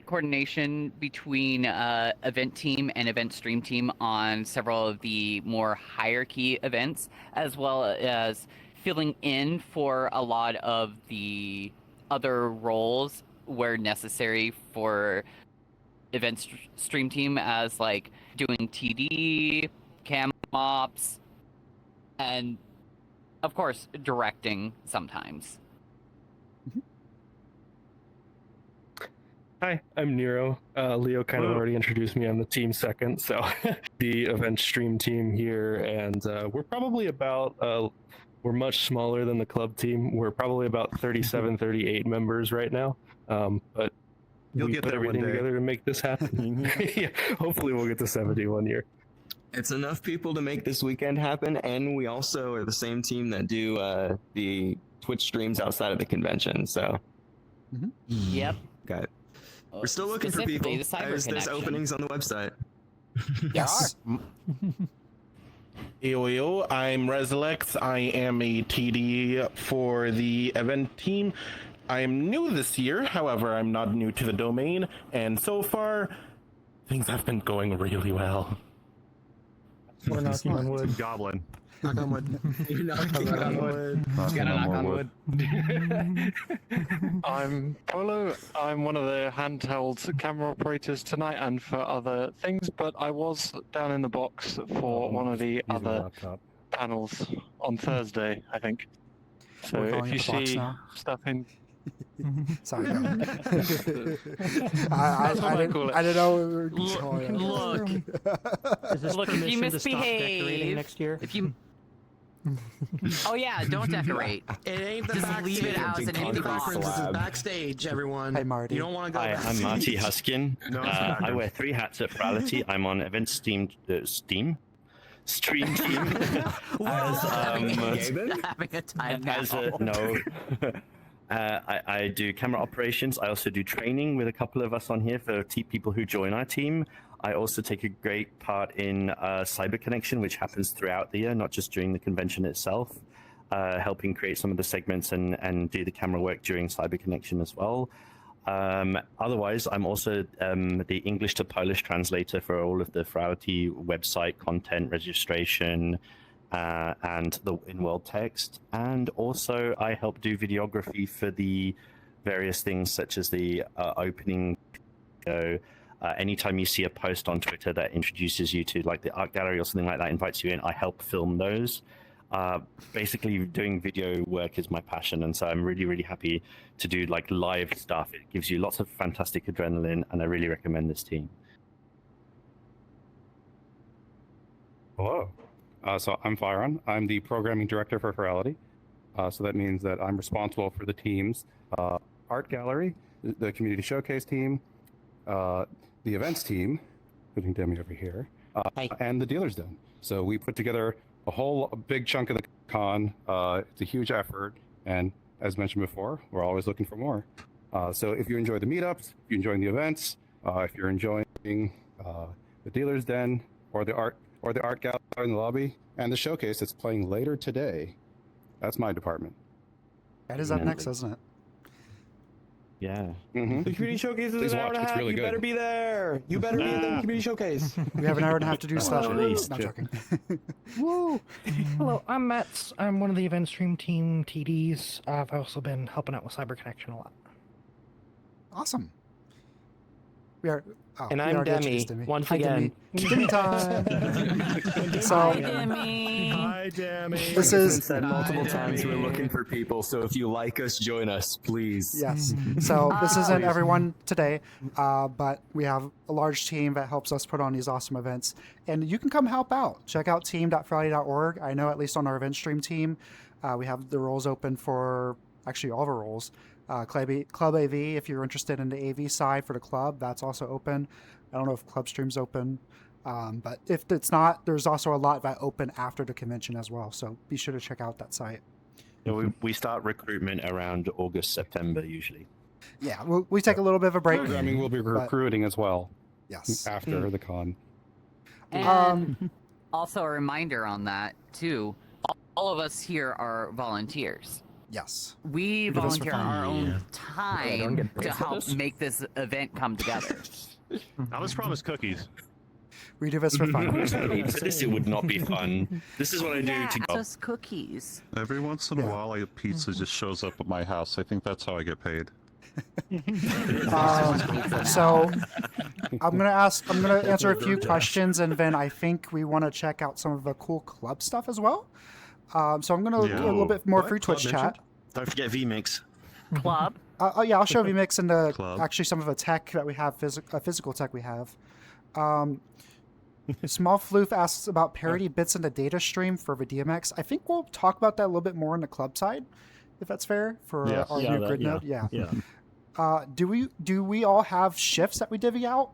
coordination between event team and event stream team on several of the more hierarchy events, as well as filling in for a lot of the other roles where necessary for event stream team, as like doing TD, cam ops, and of course directing sometimes. Hi, I'm Nero. Leo kind of already introduced me. I'm the team second, so the event stream team here, and we're probably about, we're much smaller than the club team. We're probably about 37, 38 members right now, but You'll we get put there one everything day. together to make this happen. Yeah, hopefully we'll get to 70 one year. It's enough people to make this weekend happen, and we also are the same team that do the Twitch streams outside of the convention, so... Yep. Got it. We're still looking for people. Specifically, the Cyber There's connection. openings on the website. Yes. Yo, I'm Resurlex. I am a TD for the event team. I am new this year, however, I'm not new to the domain, and so far, things have been going really well. We're knocking on wood. Goblin. Knock on wood. You're knocking on wood. Gotta knock on wood. I'm Polo. I'm one of the handheld camera operators tonight and for other things, but I was down in the box for one of the other panels on Thursday, I think. So We're calling if you it the box see now. stuff in... Sorry. That's what I call it. I didn't know we were calling it. Look. Is this Look, if you permission to stop decorating misbehave, next year? if you... Oh yeah, don't decorate. It ain't the Just backstage. leave it as an empty box. This is backstage, everyone. Hey, Marty. You don't want to go Hi, backstage. I'm Marty Huskin. No, it's I backwards. wear 3 hats at Furality. I'm on event stream team. As, Having a time now. as a, no. I do camera operations. I also do training with a couple of us on here for people who join our team. I also take a great part in Cyber Connection, which happens throughout the year, not just during the convention itself, helping create some of the segments and do the camera work during Cyber Connection as well. Otherwise, I'm also the English to Polish translator for all of the Furality website content registration, and the in-world text, and also I help do videography for the various things such as the opening video. Anytime you see a post on Twitter that introduces you to like the art gallery or something like that, invites you in, I help film those. Basically doing video work is my passion, and so I'm really happy to do like live stuff. It gives you lots of fantastic adrenaline, and I really recommend this team. Hello. So I'm Fyron. I'm the programming director for Furality. So that means that I'm responsible for the teams, art gallery, the community showcase team, the events team, including Demi over here, and the dealer's den. So we put together a big chunk of the con. It's a huge effort, and as mentioned before, we're always looking for more. So if you enjoy the meetups, if you're enjoying the events, if you're enjoying the dealer's den or the art gallery in the lobby, and the showcase that's playing later today, that's my department. That is up next, isn't it? Yeah. Mm-hmm. The community showcase is Please an hour watch, and a it's half. really You good. better be there. You better be in the community showcase. We have an hour and a half to do stuff. at least. Not joking. Woo! Hello, I'm Mets. I'm one of the event stream team TDs. I've also been helping out with Cyber Connection a lot. Awesome. We are. Oh, And we I'm already Demi, introduced Demi. once Hi, again. Demi time. So, Hi, Demi. Hi, Demi. This Like I is said multiple times, we're looking for people, so if you like us, join us, please. yes. So this isn't everyone today, but we have a large team that helps us put on these awesome events, and you can come help out. Check out team.furality.org. I know at least on our event stream team, we have the roles open for actually all of our roles. Club AV, if you're interested in the AV side for the club, that's also open. I don't know if Club Stream's open, but if it's not, there's also a lot that open after the convention as well. So be sure to check out that site. Yeah, we start recruitment around August, September usually. Yeah, we take a little bit of a break. Programming will be recruiting as well. Yes. After the con. Also, a reminder on that too. All of us here are volunteers. Yes. We do this for volunteer fun. our own Yeah, time get paid to for help this? make this event come together. I was promised cookies. We do this for fun. For this, it would not be fun. This is what I do to go. Just cookies. Every once in a while, a pizza just shows up at my house. I think that's how I get paid. So I'm gonna answer a few questions, and then I think we want to check out some of the cool club stuff as well. So I'm gonna do a little bit more through Twitch chat. Don't forget VMix. Club. Oh yeah, I'll show VMix and Club. actually some of the tech that we have, physical tech we have. Small Floof asks about parity bits in the data stream for the DMX. I think we'll talk about that a little bit more on the club side, if that's fair for our new grid node. Yeah. Do we all have shifts that we divvy out?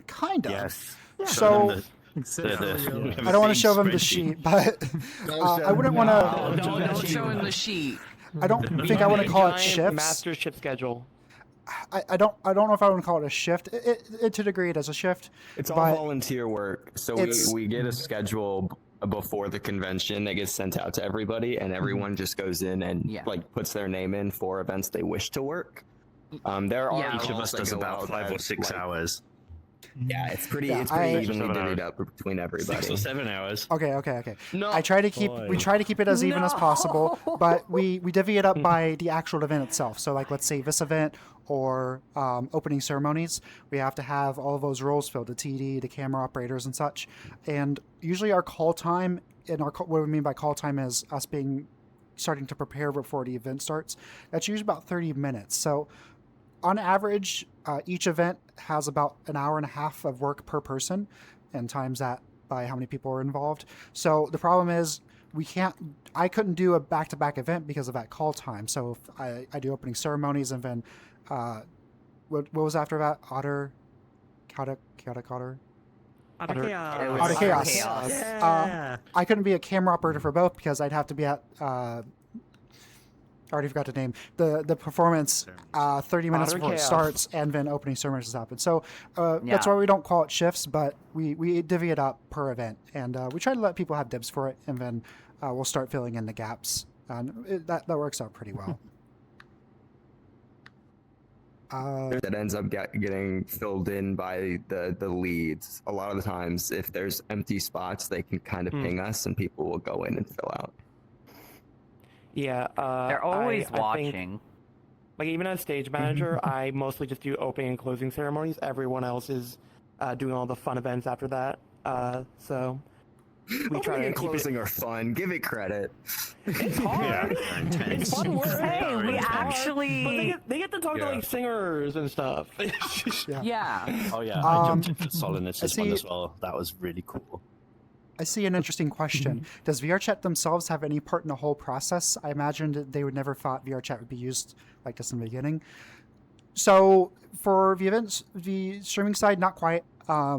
Kind of. Yes. So I don't want to show them the spreadsheet. sheet, but I wouldn't want to. Don't show him the sheet. I don't think I want to call it shifts. Master shift schedule. I don't know if I want to call it a shift. It to a degree it is a shift. It's all but volunteer work. So it's- we get a schedule before the convention that gets sent out to everybody, and everyone just goes in and like puts their name in for events they wish to work. There are Each of us does about 5 or 6 hours. Yeah, it's pretty Yeah, it's pretty I- evenly divvied up between everybody. 6 or 7 hours. Okay. No. I try to keep we try to keep it as even as possible, but we divvy it up by the actual event itself. So like let's say this event or opening ceremonies, we have to have all of those roles filled, the TD, the camera operators and such. And usually our call time what we mean by call time is us starting to prepare before the event starts. That's usually about 30 minutes. So on average, each event has about an hour and a half of work per person, and times that by how many people are involved. So the problem is I couldn't do a back-to-back event because of that call time. So if I do opening ceremonies, and then what was after that? Chaotic Otter? Otter Chaos. Otter Chaos. Yeah. I couldn't be a camera operator for both because I'd have to be at I already forgot the name. The performance 30 minutes Otter before it Chaos. starts, and then opening ceremonies happen. So that's why we don't call it shifts, but we divvy it up per event, and we try to let people have dibs for it, and then we'll start filling in the gaps. And that works out pretty well. That ends up getting filled in by the leads. A lot of the times, if there's empty spots, they can kind of ping us, and people will go in and fill out. Yeah, They're always I think, watching. like even as stage manager, I mostly just do opening and closing ceremonies. Everyone else is doing all the fun events after that. So we try Opening to and keep closing are fun. Give it credit. It's hard. It's fun work. Hey, we It's hard. actually. But they get to talk to like singers and stuff. Yeah. Oh yeah, I jumped Um, into Solinus' one as well. That was really cool. I see an interesting question. Does VRChat themselves have any part in the whole process? I imagined that they would never thought VRChat would be used like this in the beginning. So for the events, the streaming side, not quite.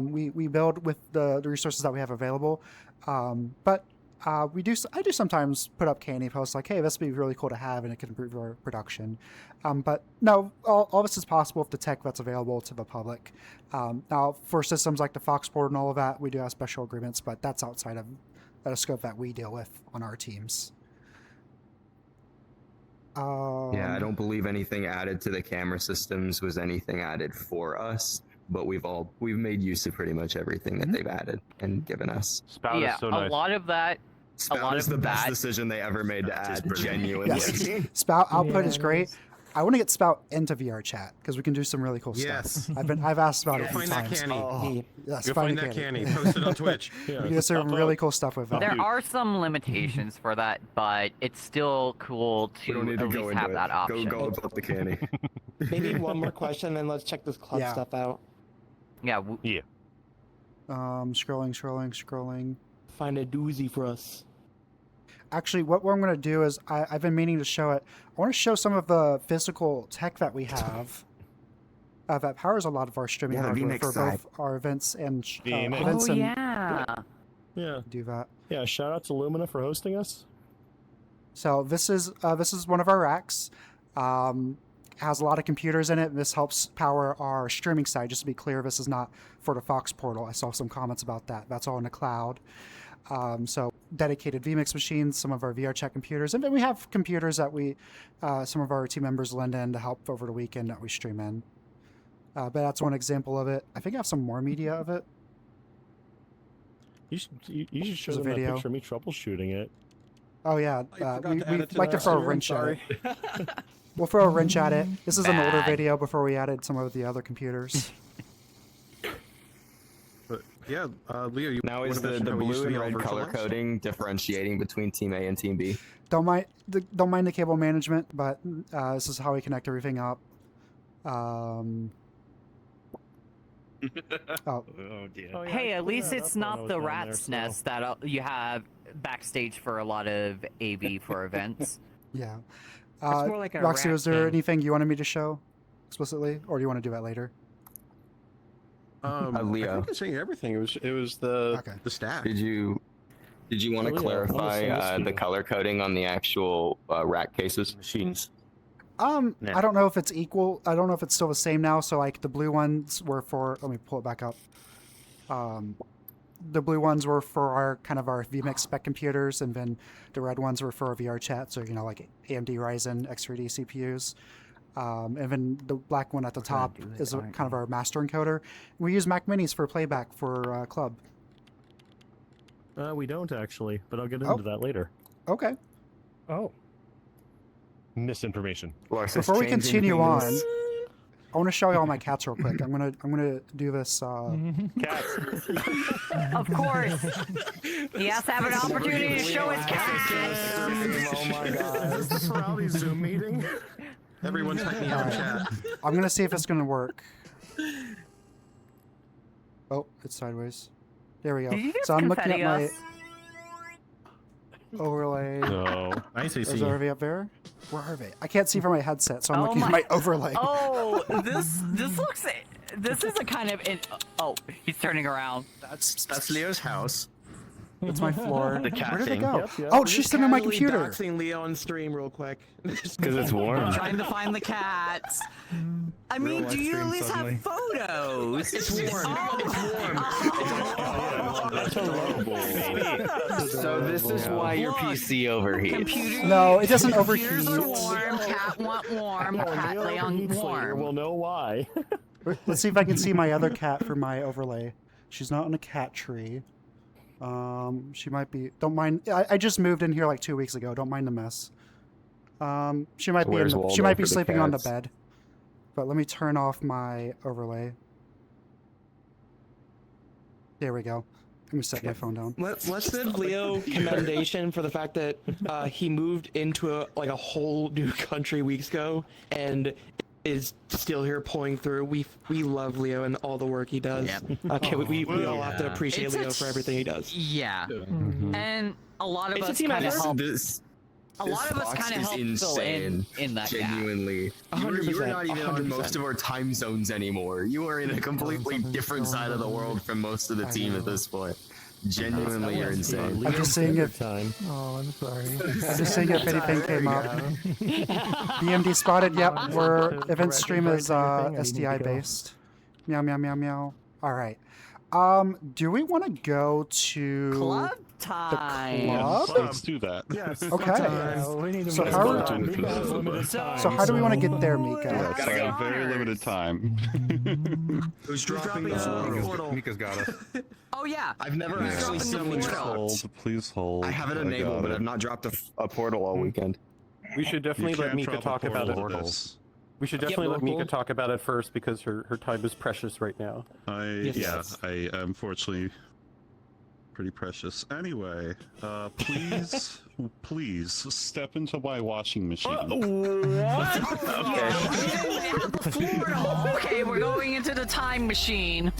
We build with the resources that we have available, but I do sometimes put up K&E posts like, hey, this would be really cool to have, and it can improve our production. But no, all this is possible with the tech that's available to the public. Now, for systems like the Foxport and all of that, we do have special agreements, but that's outside of the scope that we deal with on our teams. Yeah, I don't believe anything added to the camera systems was anything added for us, but we've made use of pretty much everything that they've added and given us. Spout Yeah, is so a nice. lot of that. Spout a lot is of the best that. decision they ever made to add, genuinely. Yes. Spout output is great. I want to get Spout into VR chat because we can do some really cool Yes. stuff. I've asked about it a few Find that times. canny. Yes, Go find that canny. Post it on Twitch. We can do some really cool stuff with that. There are some limitations for that, but it's still cool We don't to need to at go least into have it. that option. Go up the canny. Maybe one more question, then let's check this club Yeah. stuff out. Yeah. Yeah. Scrolling. Find a doozy for us. Actually, what I'm going to do is I've been meaning to show it. I want to show some of the physical tech that we have that powers a lot of our streaming Yeah, the hardware VMix for side. both our events and VMix. events Oh and yeah. Yeah. do that. Yeah. Shout out to Lumina for hosting us. So this is one of our racks. has a lot of computers in it. This helps power our streaming side. Just to be clear, this is not for the Fox portal. I saw some comments about that. That's all in the cloud. So dedicated vMix machines, some of our VR chat computers, and then we have computers that some of our team members lend in to help over the weekend that we stream in. But that's one example of it. I think I have some more media of it. You should show There's a them that video. picture of me troubleshooting it. Oh yeah, forgot we to add it to like to the throw a stream, wrench at sorry. it. We'll throw a wrench at it. This is an older Bad. video before we added some of the other computers. But yeah, Leo, you Now wanna is the mention how we used blue to be and all red color virtualized? coding differentiating between Team A and Team B? Don't mind the cable management, but this is how we connect everything up. Oh. dear. Hey, at least that it's up when I not was the down rat's there, so- nest that you have backstage for a lot of AV for events. Yeah. It's more like a Roxy, rat was there pen. anything you wanted me to show explicitly, or do you want to do that later? I Leo. think I sent you everything. It was the stack. Did you want to Oh, yeah, clarify the color coding on the actual rack cases? Machines. I don't know if it's equal. I don't know if it's still the same now. So like the blue ones were for. Let me pull it back up. The blue ones were for our vMix spec computers, and then the red ones were for our VR chat. So like AMD Ryzen X3D CPUs. And then the black one at the top is kind of our master encoder. We use Mac Minis for playback for Club. We don't actually, but I'll get into that later. Okay. Oh. Misinformation. Before we continue on, I want to show you all my cats real quick. I'm gonna do this. Cats. Of course. He has to have an opportunity to show his cats. Oh my god. Is this Furality Zoom meeting? Everyone type me out in chat. I'm gonna see if it's gonna work. Oh, it's sideways. There we go. Did you just So I'm looking at confetti my us? overlay. No. Nice, Is Harvey up there? Where are they? I can't see from my headset, so I'm looking at my overlay. Oh, this looks. This is a kind of. Oh, he's turning around. That's Leo's house. It's my floor. The cat Where did it thing. go? Yep, yep. Oh, We're she's just sitting on my casually computer. doxing Leo on stream real quick. Because it's warm. Trying to find the cats. I mean, do you at least have photos? It's warm. So this is why your PC overheats. No, it doesn't overheat. Computers are warm. Cat want warm. Cat lay on warm. We'll know why. Let's see if I can see my other cat for my overlay. She's not on a cat tree. She might be. Don't mind. I just moved in here like 2 weeks ago. Don't mind the mess. She might be. She might be sleeping on the bed. But let me turn off my overlay. There we go. Let me set my phone down. Let's give Leo commendation for the fact that he moved into a whole new country weeks ago and is still here pulling through. We love Leo and all the work he does. Yep. We all have to appreciate It's Leo for everything he does. Yeah. And a lot of It's a us team kind of effort. help. A lot of us kind of help fill in that gap. Genuinely. You are not even on most of our time zones anymore. You are in a completely different side of the world from most of the team at this point. Genuinely, you're insane. I'm just seeing if. Oh, I'm sorry. I'm just seeing if anything came up. BMD spotted. Yep, we're event stream is SDI based. Meow meow meow meow. All right. Do we want to go to Club time. the club? Let's do that. Yes. Okay. We need to So move how- on. Mika has limited time. So how do we want to get there, Mika? I got very limited time. Who's dropping the portal? Mika's got us. Oh yeah. I've never actually seen one dropped. Please hold. I have it got enabled, but it. I've not dropped a portal all weekend. We should definitely You let can't Mika drop a talk about portal it. to this. We should definitely let Mika talk about it first because her time is precious right now. I unfortunately pretty precious. Anyway, please step into my washing machine. Okay, we're going into the time machine.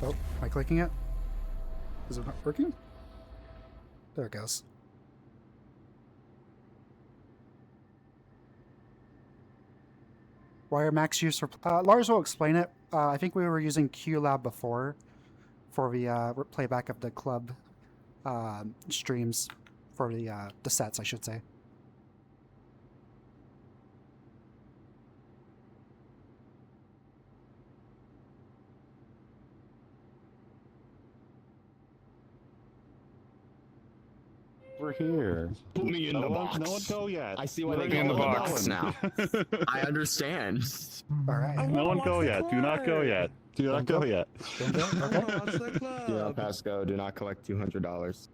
Oh, am I clicking it? Is it not working? There it goes. Wire max use for Lars will explain it. I think we were using QLab before for the playback of the club streams for the sets, I should say. We're here. Put me in the box. No one go yet. I see why they Put me call in it the the box. box now. I understand. All right. No one go yet. Do not go yet. Do not go yet. Yeah, Pasco, do not collect $200.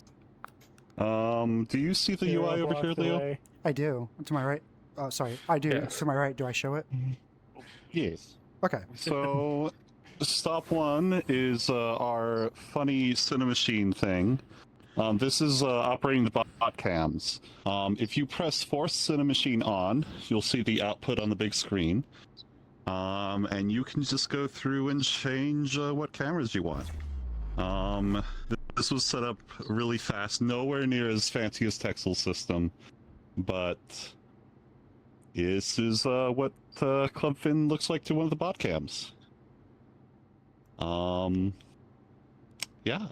Do you see the UI over here, Leo? I do. To my right. Oh, sorry. I do. Yes. To my right. Do I show it? Yes. Okay. So, stop one is our funny Cinemachine thing. This is operating the bot cams. If you press Force Cinemachine on, you'll see the output on the big screen. And you can just go through and change what cameras you want. This was set up really fast, nowhere near as fancy as Texel's system, but this is what Clubfin looks like to one of the bot cams. Yeah.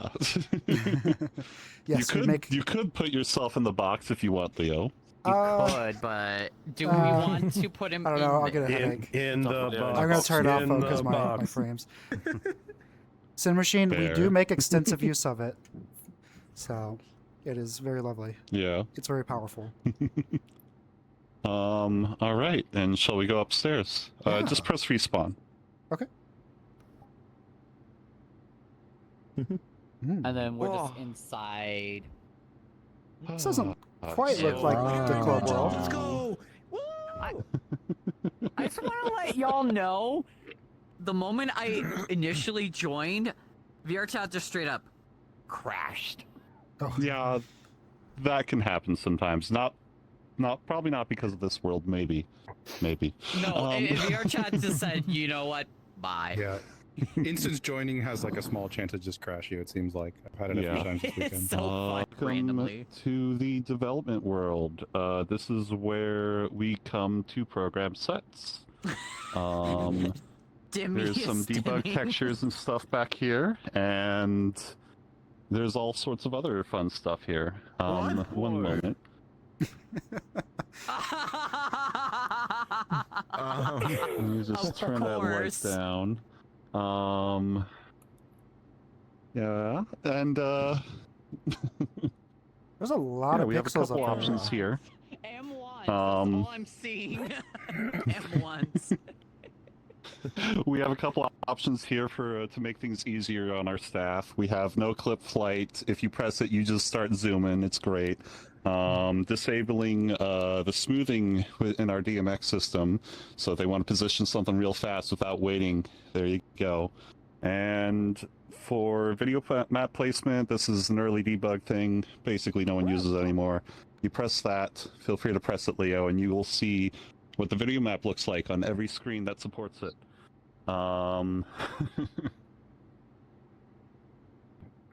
Yes, you could put yourself in the box if you want, Leo. You could, but do we want to put him I don't in know, I'll the- get a headache. In the box. I'm going to turn it off In because the my box. frames. Cinemachine, we Fair. do make extensive use of it. So, it is very lovely. Yeah. It's very powerful. All right, and shall we go upstairs? Just press respawn. Okay. And then we're just inside. This doesn't quite look like the club world. Let's go! I just want to let y'all know, the moment I initially joined, VRChat just straight up crashed. Yeah, that can happen sometimes. Probably not because of this world. Maybe. No, and VRChat just said, you know what? Bye. Yeah. Instance joining has like a small chance of just crash you, it seems like. I've had it a few times this weekend. Welcome to the development world. This is where we come to program sets. Dimmy There's some is debug dimming. textures and stuff back here, and there's all sorts of other fun stuff here. One moment. Let me just turn that light course. down. Yeah, and There's a lot of we have a pixels couple up options here. M1s, that's all I'm seeing. M1s. We have a couple options here for to make things easier on our staff. We have no clip flight. If you press it, you just start zooming. It's great. Disabling the smoothing in our DMX system, so if they want to position something real fast without waiting, there you go. And for video map placement, this is an early debug thing. Basically, no one uses it anymore. You press that. Feel free to press it, Leo, and you will see what the video map looks like on every screen that supports it.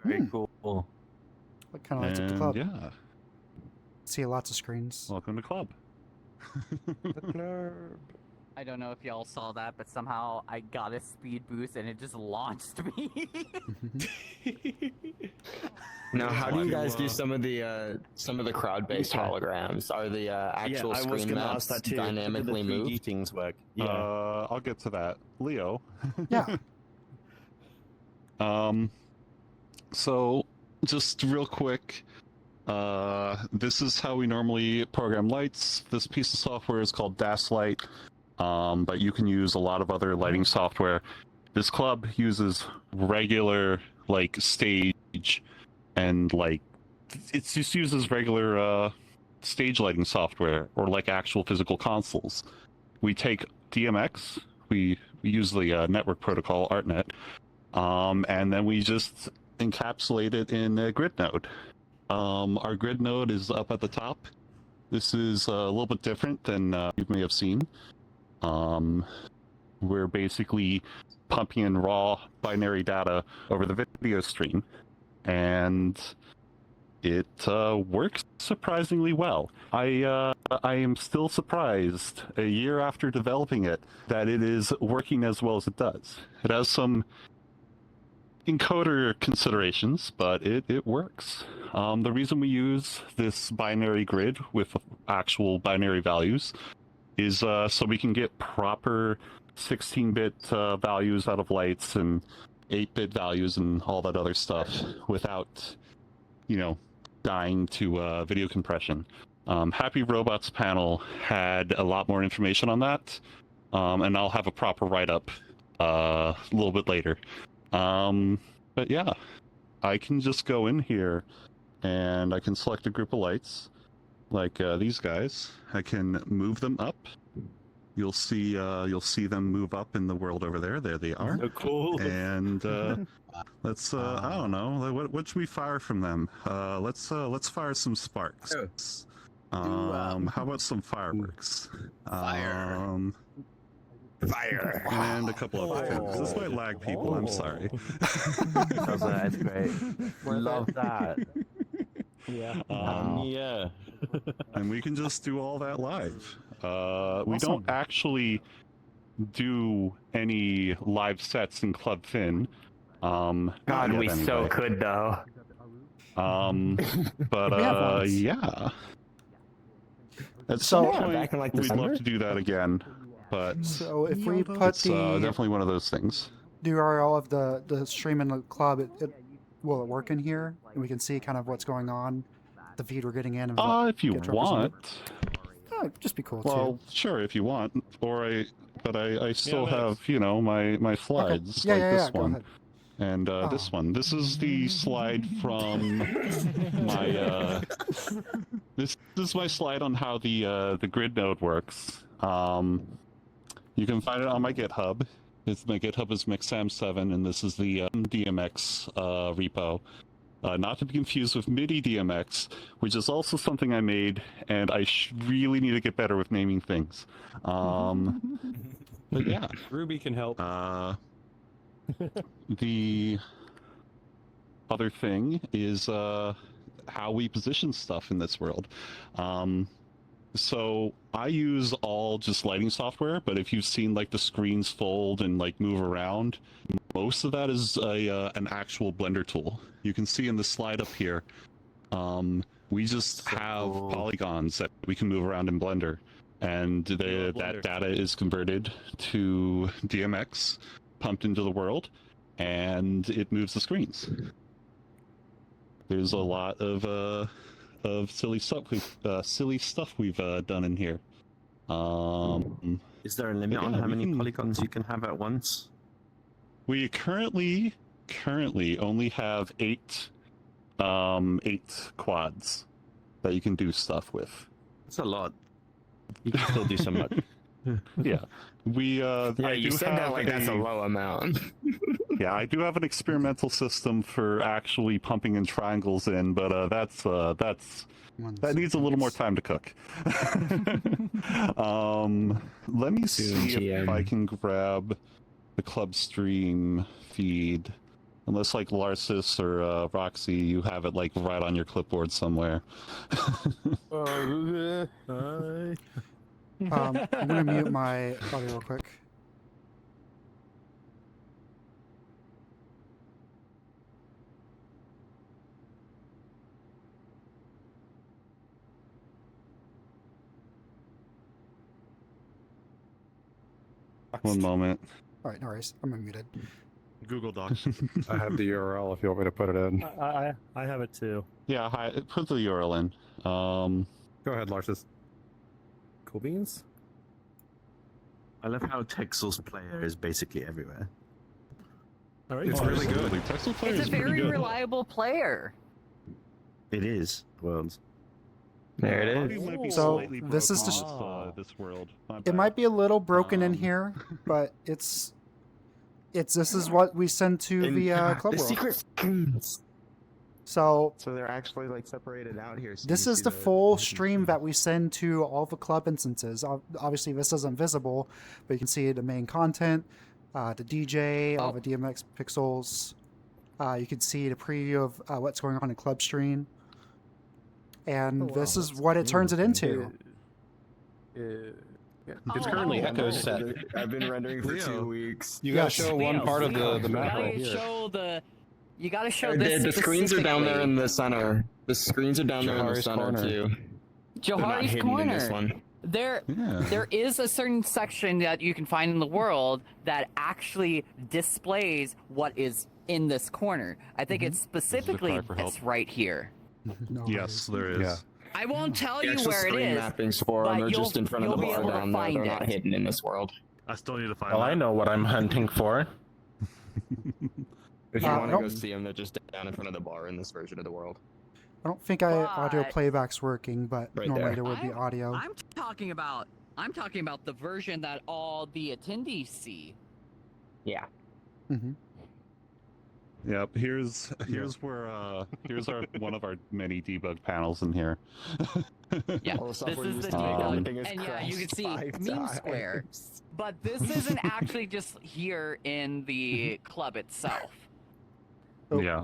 Very cool. What kind of lights up the club? Yeah. See lots of screens. Welcome to club. I don't know if y'all saw that, but somehow I got a speed boost and it just launched me. Now, how do you guys do some of the crowd-based holograms? Are the actual I was screen gonna maps ask that too. dynamically The 3D moved? things work. Yeah. I'll get to that. Leo. Yeah. So, just real quick, this is how we normally program lights. This piece of software is called DAS Light, but you can use a lot of other lighting software. This club uses regular, stage, and, it just uses regular, stage lighting software, or, actual physical consoles. We take DMX, we use the network protocol, ArtNet, and then we just encapsulate it in a grid node. Our grid node is up at the top. This is a little bit different than you may have seen. We're basically pumping in raw binary data over the video stream, and it works surprisingly well. I am still surprised, a year after developing it, that it is working as well as it does. It has some encoder considerations, but it works. The reason we use this binary grid with actual binary values is so we can get proper 16-bit values out of lights and 8-bit values and all that other stuff without, dying to video compression. Happy Robots panel had a lot more information on that, and I'll have a proper write-up a little bit later. But yeah, I can just go in here and I can select a group of lights like these guys. I can move them up. You'll see them move up in the world over there. There they are. So cool. And let's I don't know, what should we fire from them? Let's fire some sparks. How about some fireworks? Fire. Fire. And a couple other things. This might lag people, I'm sorry. That's great. Love that. Yeah. Yeah. And we can just do all that live. We don't actually do any live sets in Club Fin. God, we so could though. But yeah. At some point, we'd love to do that again. But so if we put it's definitely one of those things. the URL of the stream in the club, will it work in here? And we can see kind of what's going on, the feed we're getting in. And if you want. It'd just be cool well, too. Sure, if you want. But I still have, my slides Okay. like this Go one. ahead. And this one. This is the slide from my this is my slide on how the grid node works. You can find it on my GitHub. My GitHub is mixam7, and this is the DMX repo. Not to be confused with MIDI DMX, which is also something I made, and I really need to get better with naming things. But yeah, Ruby can help. The other thing is how we position stuff in this world. So I use all just lighting software, but if you've seen like the screens fold and like move around, most of that is an actual Blender tool. You can see in the slide up here, we just have polygons that we can move around in Blender, and that data is converted to DMX, pumped into the world, and it moves the screens. There's a lot of silly stuff we've done in here. Is there a limit on how many polygons you can have at once? We currently only have 8 quads that you can do stuff with. That's a lot. You can still do so much. Yeah, you said that like that's a low amount. Yeah, I do have an experimental system for actually pumping in triangles in, but that needs a little more time to cook. Let me see if I can grab the club stream feed. Unless like Larsis or Roxy, you have it like right on your clipboard somewhere. I'm gonna mute my audio real quick. One moment. All right, no worries. I'm unmuted. Google Docs. I have the URL if you want me to put it in. I have it too. Yeah, put the URL in. Go ahead, Larsis. Cool beans. I love how Texel's player is basically everywhere. All right. It's really good. Texel player It's is a pretty very good. reliable player. It is. Worlds. There it Audio might be is. So, slightly this is broken just- on this world. My It bad. might be a little broken in here, but this is what we send to the club the world. secret. So they're actually like separated out here. So this you is see the full stream that we send to all the club instances. Obviously, this isn't visible, but you can see the main content, the DJ, all the DMX pixels. You can see the preview of what's going on in club stream. And this is what it turns it into. It's currently Echo set. I've been rendering for 2 weeks. You gotta show one part of the map right here. You gotta show this. The screens are down there specifically. in the center. The screens are down there in the Johari's center corner. too. They're not Johari's hidden in this corner. one. There is a certain section that you can find in the world that actually displays what is in this corner. I think it's specifically cry for help. this right here. No Yes, there is. Yeah. I won't tell you There's where it screen is. mappings for them. but They're just in front of the you'll be bar able to down there. find They're not it. hidden in this world. I still need to find Well, that. I know what I'm hunting for. If you I want to go don't- see them, they're just down in front of the bar in this version of the world. I don't think audio But- playback's working, but Right normally there. there would be audio. I'm talking about the version that all the attendees see. Yeah. Mm-hmm. Yep. Here's where here's our one of our many debug panels in here. Yeah, All the this software is used the to make debug, everything is and yeah, you can crashed see 5 meme square. times. But this isn't actually just here in the club itself. Yeah.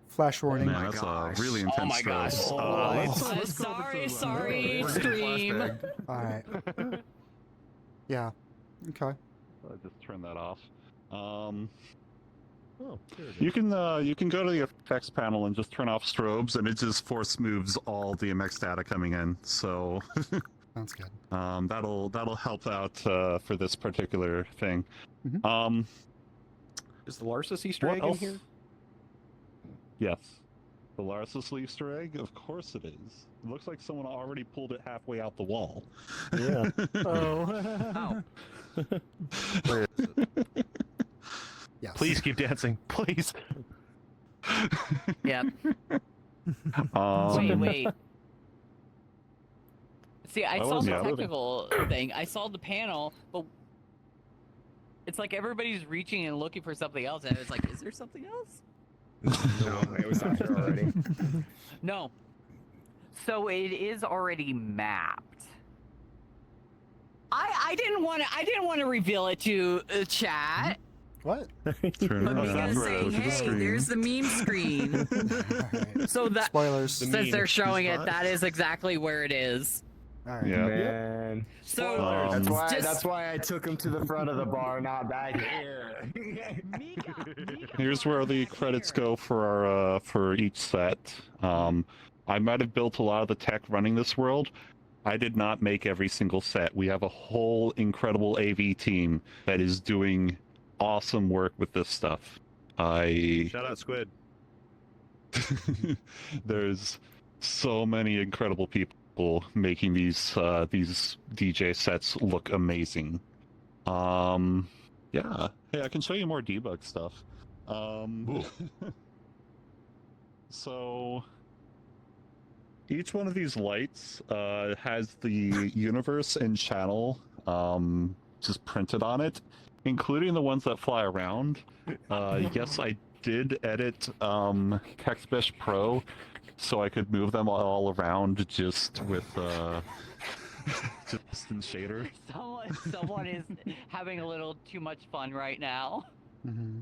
Flash warning. Man, that's a really intense Oh my gosh. Sorry, stream. All right. Yeah. Okay. I just turn that off. Oh, there it is. You can go to the effects panel and just turn off strobes, and it just force moves all DMX data coming in. So Sounds good. that'll help out for this particular thing. Mm-hmm. Is the Larsis Easter What egg in else? here? Yes. The Larsis Easter egg? Of course it is. It looks like someone already pulled it halfway out the wall. Yeah. Oh. Where is it? Yes. Please keep dancing. Please. Yep. Um, Wait. See, I saw the yeah. technical thing. I saw the panel, but it's like everybody's reaching and looking for something else, and it's like, is there something else? No, it was out here already. No. So it is already mapped. I didn't want to reveal it to chat. What? Turn But it because on. saying, Go to the hey, screen. there's the meme screen. Alright. So that Spoilers. since they're showing it, that is exactly where it is. All right. Yeah. Man. So That's why I took him to the front of the bar, not back here. Here's where the credits go for our for each set. I might have built a lot of the tech running this world. I did not make every single set. We have a whole incredible AV team that is doing awesome work with this stuff. Shout out Squid. There's so many incredible people making these DJ sets look amazing. Yeah. Hey, I can show you more debug stuff. So each one of these lights has the universe and channel just printed on it, including the ones that fly around. Yes, I did edit TextMesh Pro so I could move them all around just with just in shader. Someone is having a little too much fun right now. Mm-hmm.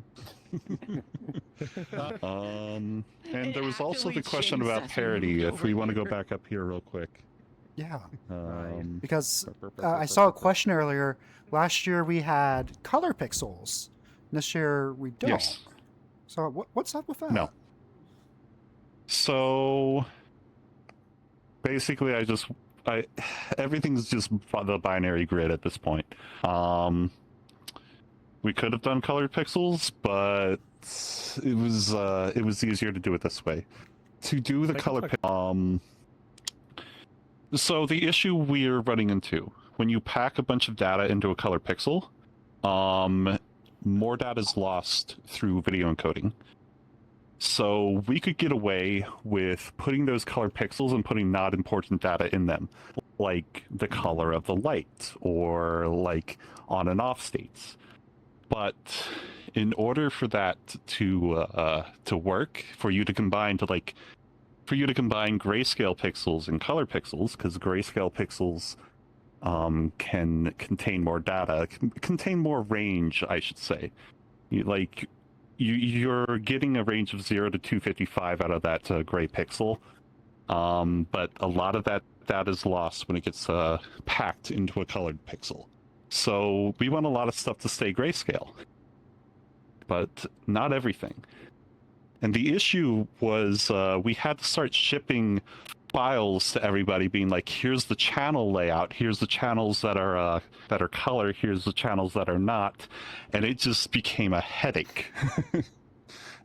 And there was also the actually question changed about that to parity. move If we over want to go here. back up here real quick. Yeah. Um, Because I saw a question earlier. Last year we had color pixels. This year we don't. Yes. So what's up with that? No. So basically, everything's just the binary grid at this point. We could have done colored pixels, but it was easier to do it this way. To do the color so the issue we're running into when you pack a bunch of data into a color pixel, more data is lost through video encoding. So we could get away with putting those color pixels and putting not important data in them, like the color of the light or like on and off states. But in order for that to work, for you to combine grayscale pixels and color pixels, because grayscale pixels can contain more data, contain more range, I should say. You're getting a range of 0 to 255 out of that gray pixel, but a lot of that data is lost when it gets packed into a colored pixel. So we want a lot of stuff to stay grayscale, but not everything. And the issue was we had to start shipping files to everybody, being like, here's the channel layout, here's the channels that are color, here's the channels that are not, and it just became a headache.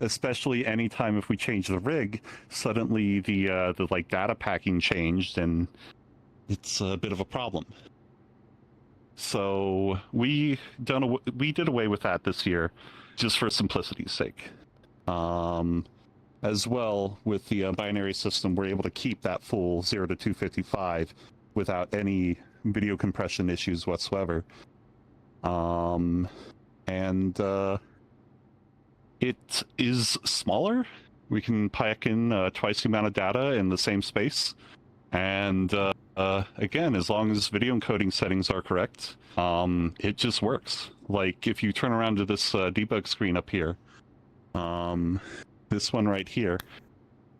especially anytime if we change the rig, suddenly the like data packing changed, and it's a bit of a problem. So we did away with that this year, just for simplicity's sake. As well, with the binary system, we're able to keep that full 0 to 255 without any video compression issues whatsoever. It is smaller. We can pack in twice the amount of data in the same space. And again, as long as video encoding settings are correct, it just works. Like if you turn around to this debug screen up here, this one right here,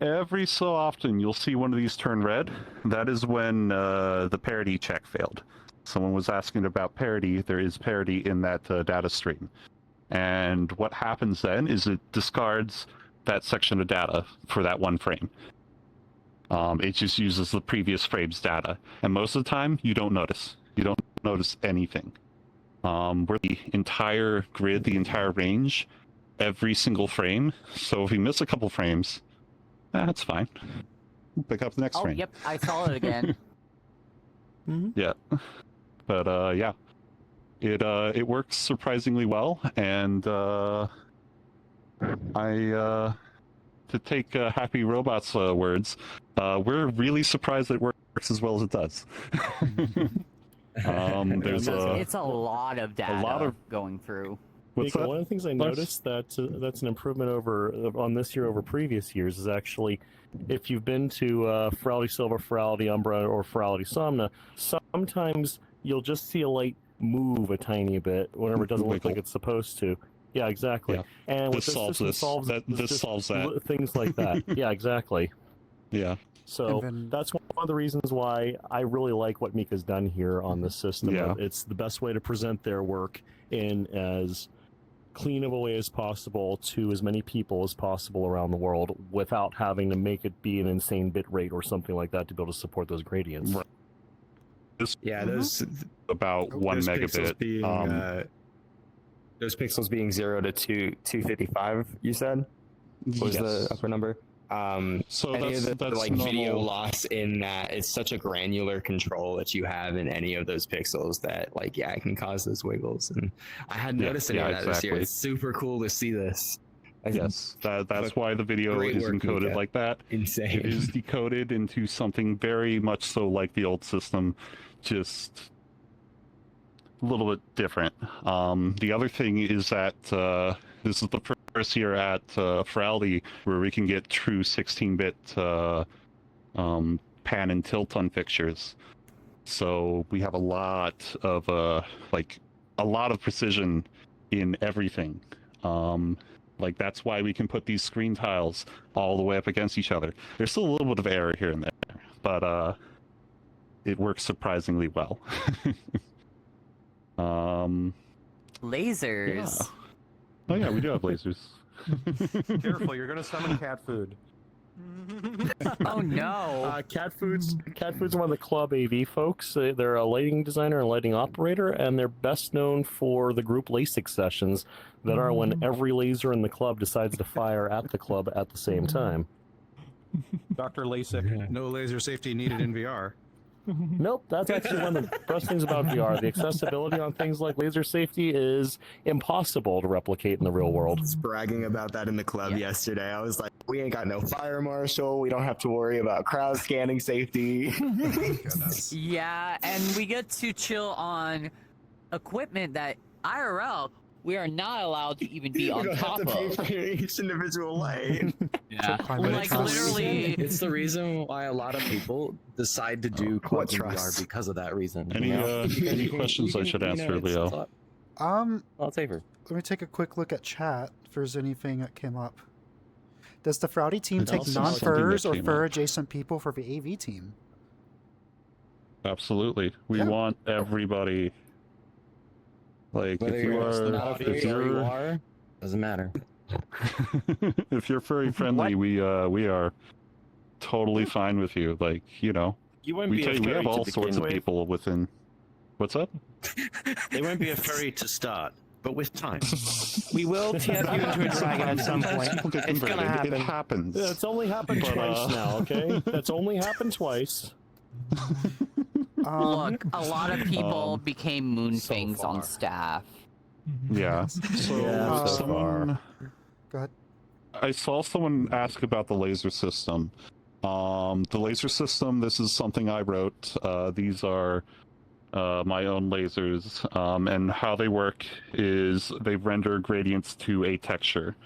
every so often you'll see one of these turn red. That is when the parity check failed. Someone was asking about parity. There is parity in that data stream. And what happens then is it discards that section of data for that one frame. It just uses the previous frame's data. And most of the time, you don't notice. You don't notice anything. We're the entire grid, the entire range, every single frame. So if we miss a couple frames, that's fine. We'll pick up the next frame. Yep, I saw it again. Yeah. But yeah. It works surprisingly well, and to take Happy Robot's words, we're really surprised that it works as well as it does. It's a lot of data going through. Nico, one of the things I noticed that's an improvement on this year over previous years is actually, if you've been to Furality Silver, Furality Umbra, or Furality Somna, sometimes you'll just see a light move a tiny bit whenever it doesn't look like it's supposed to. Yeah, exactly. Yeah. And this solves this. This solves that. Things like that. Yeah, exactly. Yeah. So that's one of the reasons why I really like what Mika's done here on this system. Yeah. It's the best way to present their work in as clean of a way as possible to as many people as possible around the world without having to make it be an insane bit rate or something like that to be able to support those gradients. Right. Yeah, those about 1 megabit. Those pixels being 0 to 255, you said, was the upper number. So any that's of the like normal. video loss in that, it's such a granular control that you have in any of those pixels that, like, yeah, it can cause those wiggles. And I hadn't noticed any of that this year. It's super cool to see this. Yes, that's why the video is encoded like that. Insane. It is decoded into something very much so like the old system, just a little bit different. The other thing is that this is the first year at Furality where we can get true 16-bit pan and tilt on fixtures. So we have a lot of precision in everything. Like that's why we can put these screen tiles all the way up against each other. There's still a little bit of error here and there, but it works surprisingly well. Lasers. Yeah. Oh yeah, we do have lasers. Careful, you're gonna summon cat food. Oh no! Cat Food's one of the club AV folks. They're a lighting designer and lighting operator, and they're best known for the group LASIK sessions that are when every laser in the club decides to fire at the club at the same time. Dr. LASIK. No laser safety needed in VR. Nope, that's actually one of the best things about VR. The accessibility on things like laser safety is impossible to replicate in the real world. I was bragging about that in the club yesterday. I was like, we ain't got no fire marshal. We don't have to worry about crowd scanning safety. Yeah, and we get to chill on equipment that IRL we are not allowed to even be on top of. You don't have of. to pay for each individual light. Yeah, like literally, it's the reason why a lot of people decide to do club VR because of that reason. Any questions I should answer, Leo? I'll favor. Let me take a quick look at chat if there's anything that came up. Does the Furality team It's take also non-furs or something that came fur up. adjacent people for the AV team? Absolutely. We want everybody. Like Whether if you you're not a if furry or you you're are, doesn't matter. if you're furry friendly, we are totally fine with you. Like, you know, You won't be a we furry have all to sorts begin of with. people within. What's up? They won't be a furry to start. but with time. We will TF you into a dragon at some point. People get It's gonna converted. happen. It happens. That's only happened But, twice now, okay? That's only happened twice. Look, a lot of people became moonfings on staff. Yeah. So Yeah, so someone, Go ahead. I saw someone ask about the laser system. The laser system, this is something I wrote. These are my own lasers, and how they work is they render gradients to a texture.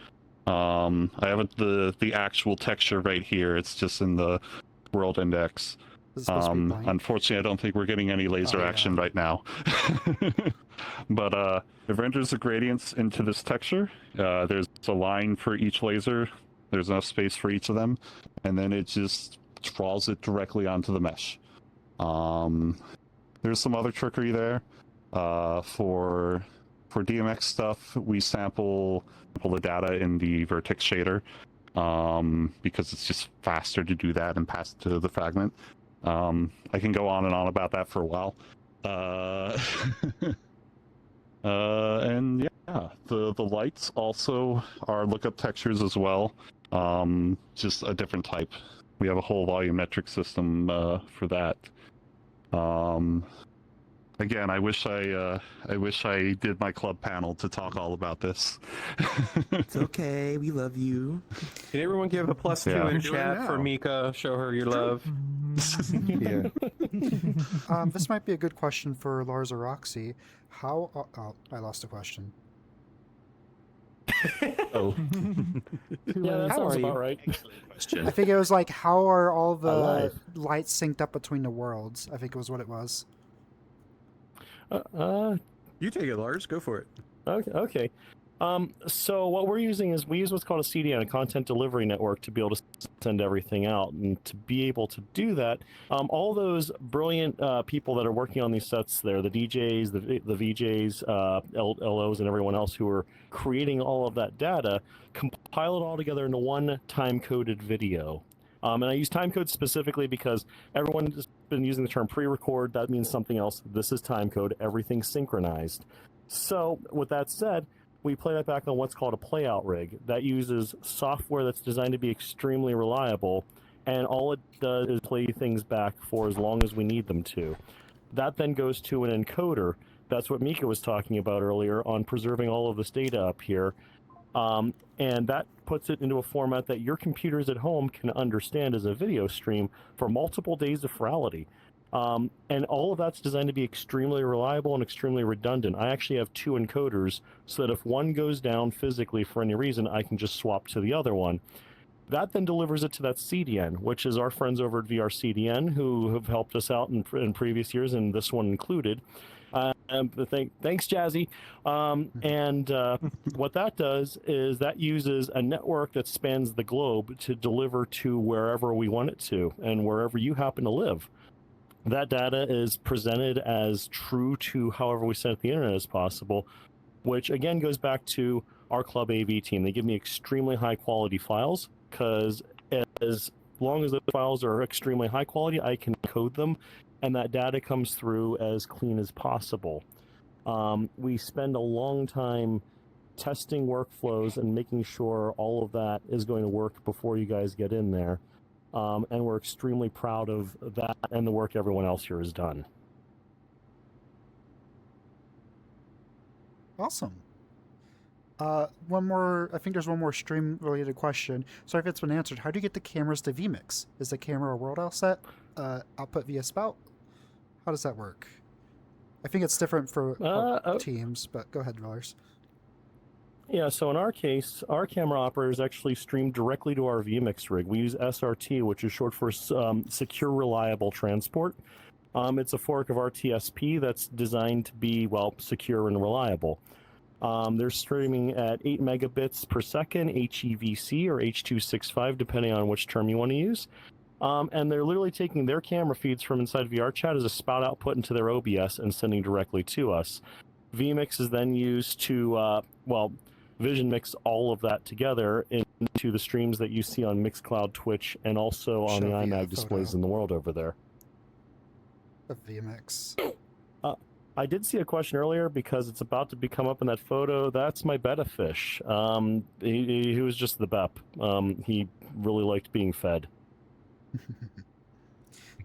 I have the actual texture right here. It's just in the world index. Unfortunately, I don't think we're getting any laser action right now. But it renders the gradients into this texture. There's a line for each laser. There's enough space for each of them, and then it just draws it directly onto the mesh. There's some other trickery there. For DMX stuff, we sample the data in the vertex shader because it's just faster to do that and pass it to the fragment. I can go on and on about that for a while. And yeah, the lights also are lookup textures as well, just a different type. We have a whole volumetric system for that. Again, I wish I did my club panel to talk all about this. It's okay. We love you. Can everyone give a +2 Yeah. in chat for Mika? Show her your love. Yeah. This might be a good question for Lars or Roxy. How? Oh, I lost a question. Oh. Yeah, that How sounds are about you? right. I think it was like, how are all the Alive. lights synced up between the worlds? I think it was what it was. You take it, Lars. Go for it. Okay. So what we're using is we use what's called a CDN, a content delivery network, to be able to send everything out. And to be able to do that, all those brilliant people that are working on these sets there, the DJs, the VJs, LOs, and everyone else who are creating all of that data, compile it all together into one time-coded video. And I use timecode specifically because everyone has been using the term pre-record. That means something else. This is timecode. Everything's synchronized. So with that said, we play that back on what's called a playout rig. That uses software that's designed to be extremely reliable, and all it does is play things back for as long as we need them to. That then goes to an encoder. That's what Mika was talking about earlier on preserving all of this data up here. And that puts it into a format that your computers at home can understand as a video stream for multiple days of Furality. And all of that's designed to be extremely reliable and extremely redundant. I actually have 2 encoders so that if one goes down physically for any reason, I can just swap to the other one. That then delivers it to that CDN, which is our friends over at VRCDN who have helped us out in previous years, and this one included. Thanks, Jazzy. What that does is that uses a network that spans the globe to deliver to wherever we want it to and wherever you happen to live. That data is presented as true to however we send it to the internet as possible, which again goes back to our Club AV team. They give me extremely high quality files because as long as the files are extremely high quality, I can code them and that data comes through as clean as possible. We spend a long time testing workflows and making sure all of that is going to work before you guys get in there. And we're extremely proud of that and the work everyone else here has done. Awesome. One more. I think there's one more stream-related question. Sorry if it's been answered. How do you get the cameras to vMix? Is the camera a world outset output via spout? How does that work? I think it's different for teams, but go ahead, Lars. Yeah, so in our case, our camera operators actually stream directly to our vMix rig. We use SRT, which is short for Secure Reliable Transport. It's a fork of RTSP that's designed to be, well, secure and reliable. They're streaming at 8 megabits per second, HEVC or H.265, depending on which term you want to use. And they're literally taking their camera feeds from inside VRChat as a spout output into their OBS and sending directly to us. vMix is then used to, Vision mix all of that together into the streams that you see on Mixcloud, Twitch, and also on the iMag displays in the world over there. Of vMix. I did see a question earlier because it's about to come up in that photo. That's my betta fish. He was just the BEP. He really liked being fed.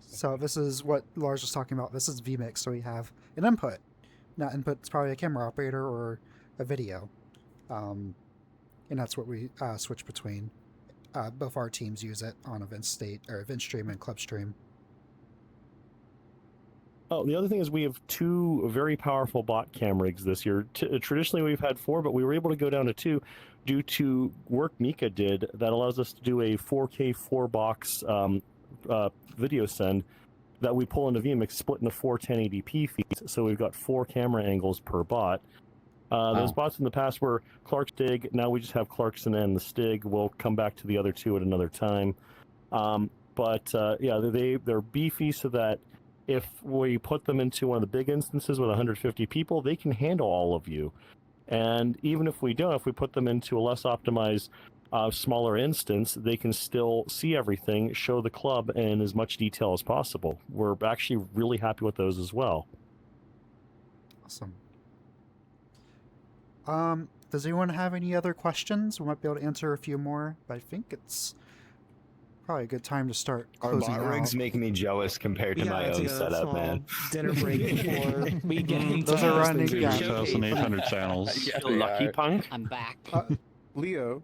So this is what Lars was talking about. This is vMix, so we have an input. Now input is probably a camera operator or a video. And that's what we switch between. Both our teams use it on Event Stream and Club Stream. Oh, the other thing is we have 2 very powerful bot cam rigs this year. Traditionally, we've had 4, but we were able to go down to 2 due to work Mika did that allows us to do a 4K 4-box video send that we pull into vMix, split into 4 1080p feeds. So we've got 4 camera angles per bot. Those bots in the past were Clark Stig. Now we just have Clarkson and the Stig. We'll come back to the other 2 at another time. Yeah, they're beefy so that if we put them into one of the big instances with 150 people, they can handle all of you. And even if we don't, if we put them into a less optimized, smaller instance, they can still see everything, show the club in as much detail as possible. We're actually really happy with those as well. Awesome. Does anyone have any other questions? We might be able to answer a few more, but I think it's probably a good time to start closing Our bot out. rigs make me jealous compared to my own setup, man. Dinner break before we get into those are running. 2,800 channels. Yeah, lucky punk. I'm back. Leo.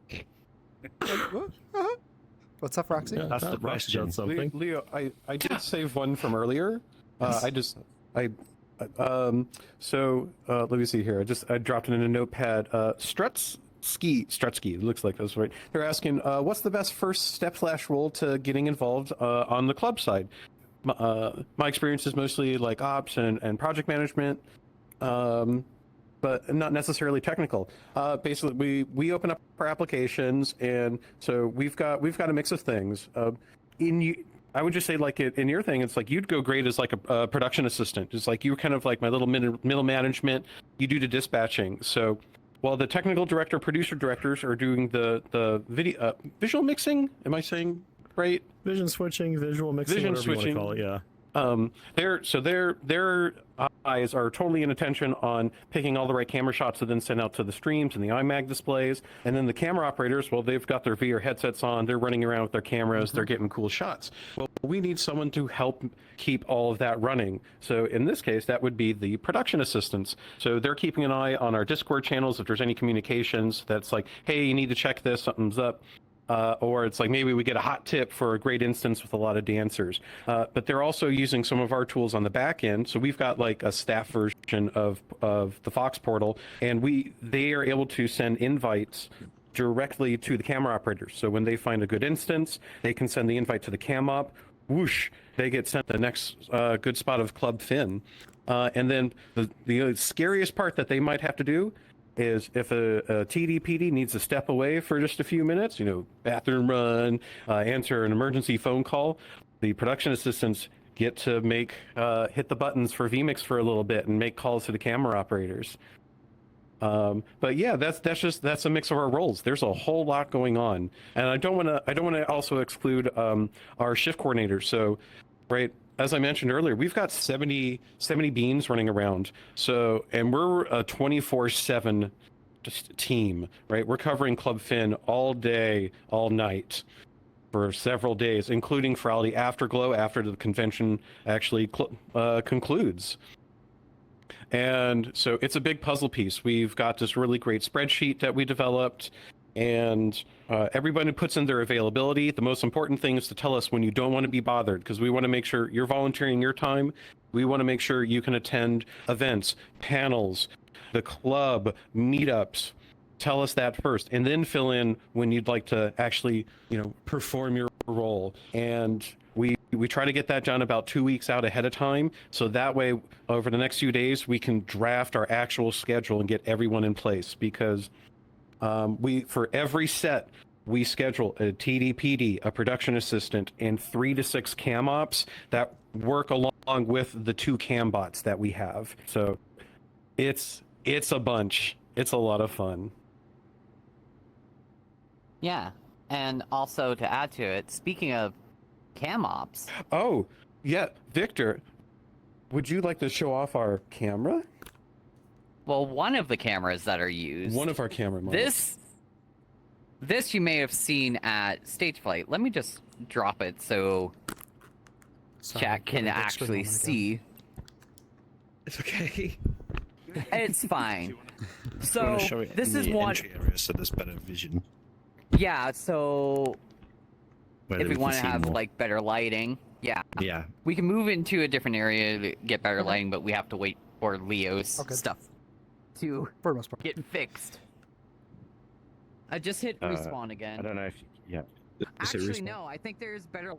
What's up, Roxy? That's the question. Something. Leo, I did save one from earlier. Let me see here. I dropped it in a notepad. Strutsky, it looks like that's right. They're asking, what's the best first step / role to getting involved on the club side? My experience is mostly like ops and project management, but not necessarily technical. Basically, we open up our applications, and so we've got a mix of things. I would just say, like, in your thing, it's like you'd go great as like a production assistant. It's like you're kind of like my little middle management. You do the dispatching. So while the technical director, producer directors are doing the video visual mixing, am I saying right? Vision switching, visual mixing, whatever you want to call it, yeah. Their eyes are totally in attention on picking all the right camera shots to then send out to the streams and the iMag displays. And then the camera operators, well, they've got their VR headsets on, they're running around with their cameras, they're getting cool shots. Well, we need someone to help keep all of that running. So in this case, that would be the production assistants. So they're keeping an eye on our Discord channels if there's any communications that's like, hey, you need to check this, something's up. Or it's like maybe we get a hot tip for a great instance with a lot of dancers. But they're also using some of our tools on the back end. So we've got like a staff version of the Fox portal, and they are able to send invites directly to the camera operators. So when they find a good instance, they can send the invite to the cam op. Whoosh, they get sent the next good spot of Club Fin. And then the scariest part that they might have to do is if a TD PD needs to step away for just a few minutes, bathroom run, answer an emergency phone call, the production assistants get to hit the buttons for vMix for a little bit and make calls to the camera operators. But yeah, that's a mix of our roles. There's a whole lot going on, and I don't want to also exclude our shift coordinators. So, right. As I mentioned earlier, we've got 70 beans running around. So, and we're a 24/7 team, right? We're covering Club Fin all day, all night for several days, including Furality Afterglow after the convention actually concludes. And so it's a big puzzle piece. We've got this really great spreadsheet that we developed, and everybody puts in their availability. The most important thing is to tell us when you don't want to be bothered, because we want to make sure you're volunteering your time. We want to make sure you can attend events, panels, the club, meetups. Tell us that first, and then fill in when you'd like to actually, perform your role. And we try to get that done about 2 weeks out ahead of time, so that way over the next few days we can draft our actual schedule and get everyone in place, because for every set, we schedule a TDPD, a production assistant, and 3 to 6 cam ops that work along with the 2 cam bots that we have. So it's a bunch. It's a lot of fun. Yeah, and also to add to it, speaking of cam ops. Oh, yeah, Victor. would you like to show off our camera? Well, one of the cameras that are used. One of our camera models. This you may have seen at stage flight. Let me just drop it so chat can actually see. It's okay. It's fine. I wanna show So it this in is the one. entry area so there's better vision. Yeah. So Whether if we we want can to see have more. like better lighting, yeah, Yeah. we can move into a different area to get better Okay. lighting, but we have to wait for Leo's Okay. stuff to For the most part. get fixed. I just hit respawn again. I don't know if yeah. Is it Actually, respawn? no. I think there's better.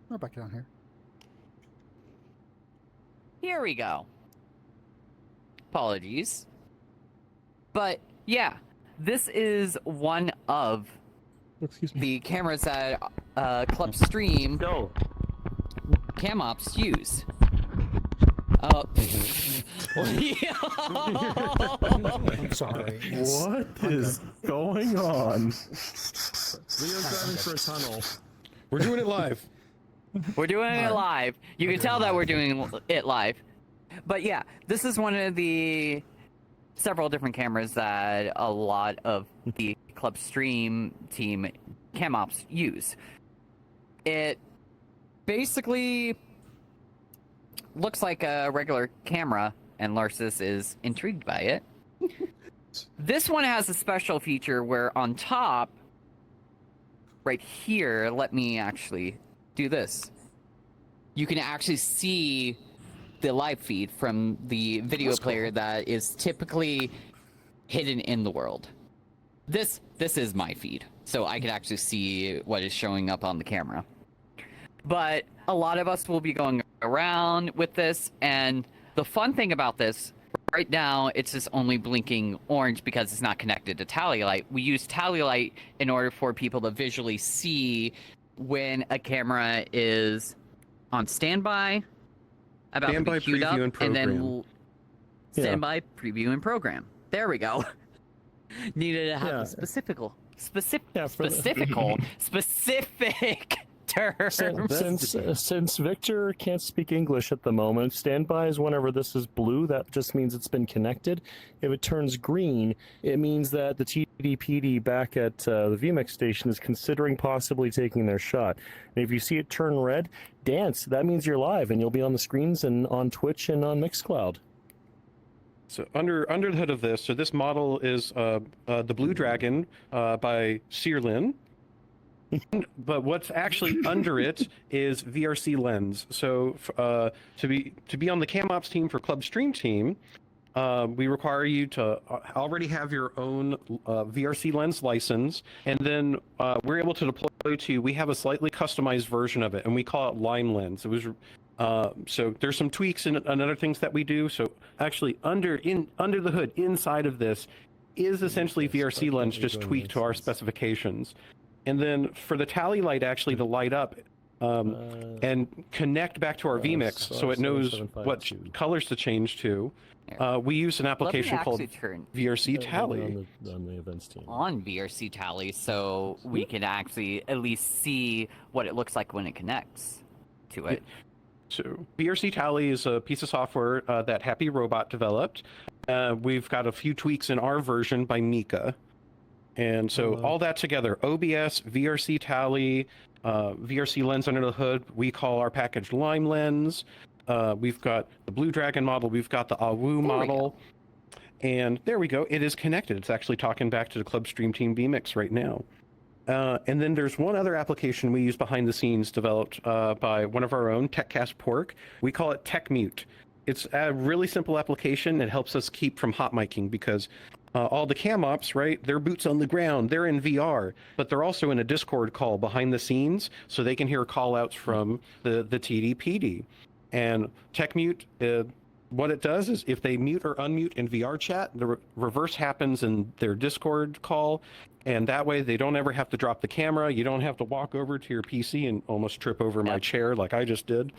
We're back down here. Here we go. Apologies. But yeah, this is one of the cameras that Club Stream Cam Ops use. Oh. I'm sorry. What is going on? Leo's driving for a tunnel. We're doing it live. We're doing it live. You can tell that we're doing it live. But yeah, this is one of the several different cameras that a lot of the Club Stream team cam ops use. It basically looks like a regular camera, and Larsis is intrigued by it. This one has a special feature where on top, right here, let me actually do this. You can actually see the live feed from the video player that is typically hidden in the world. This is my feed, so I can actually see what is showing up on the camera. But a lot of us will be going around with this, and the fun thing about this, right now it's just only blinking orange because it's not connected to Tally Light. We use Tally Light in order for people to visually see when a camera is on standby, about Standby, to be queued up, preview, and and then program. standby, preview, and program. There we go. Needed to have a specific term. Since Victor can't speak English at the moment, standby is whenever this is blue. That just means it's been connected. If it turns green, it means that the TDPD back at the VMix station is considering possibly taking their shot. And if you see it turn red, dance. That means you're live, and you'll be on the screens and on Twitch and on Mixcloud. So under the hood of this, so this model is the Blue Dragon by Searlin. But what's actually under it is VRC lens. So to be on the Cam Ops team for Club Stream team, we require you to already have your own VRC lens license, and then we're able to deploy to. We have a slightly customized version of it, and we call it Line Lens. It was so there's some tweaks and other things that we do. So actually under the hood inside of this is essentially VRC lens just tweaked to our specifications. And then for the Tally Light actually to light up and connect back to our vMix so it knows what colors to change to, we use an application called VRC Tally. On the events team. On VRC Tally, so we can actually at least see what it looks like when it connects to it. So VRC Tally is a piece of software that Happy Robot developed. We've got a few tweaks in our version by Mika. And so all that together, OBS, VRC Tally, VRC lens under the hood, we call our package Lime Lens. We've got the Blue Dragon model, we've got the AWU model. And there we go, it is connected. It's actually talking back to the Club Stream Team vMix right now. And then there's one other application we use behind the scenes developed by one of our own, TechCast Pork. We call it Tech Mute. It's a really simple application. It helps us keep from hot miking because all the cam ops, right, they're boots on the ground, they're in VR, but they're also in a Discord call behind the scenes so they can hear call outs from the TDPD. And Tech Mute, what it does is if they mute or unmute in VR chat, the reverse happens in their Discord call. And that way they don't ever have to drop the camera. You don't have to walk over to your PC and almost trip over my chair like I just did.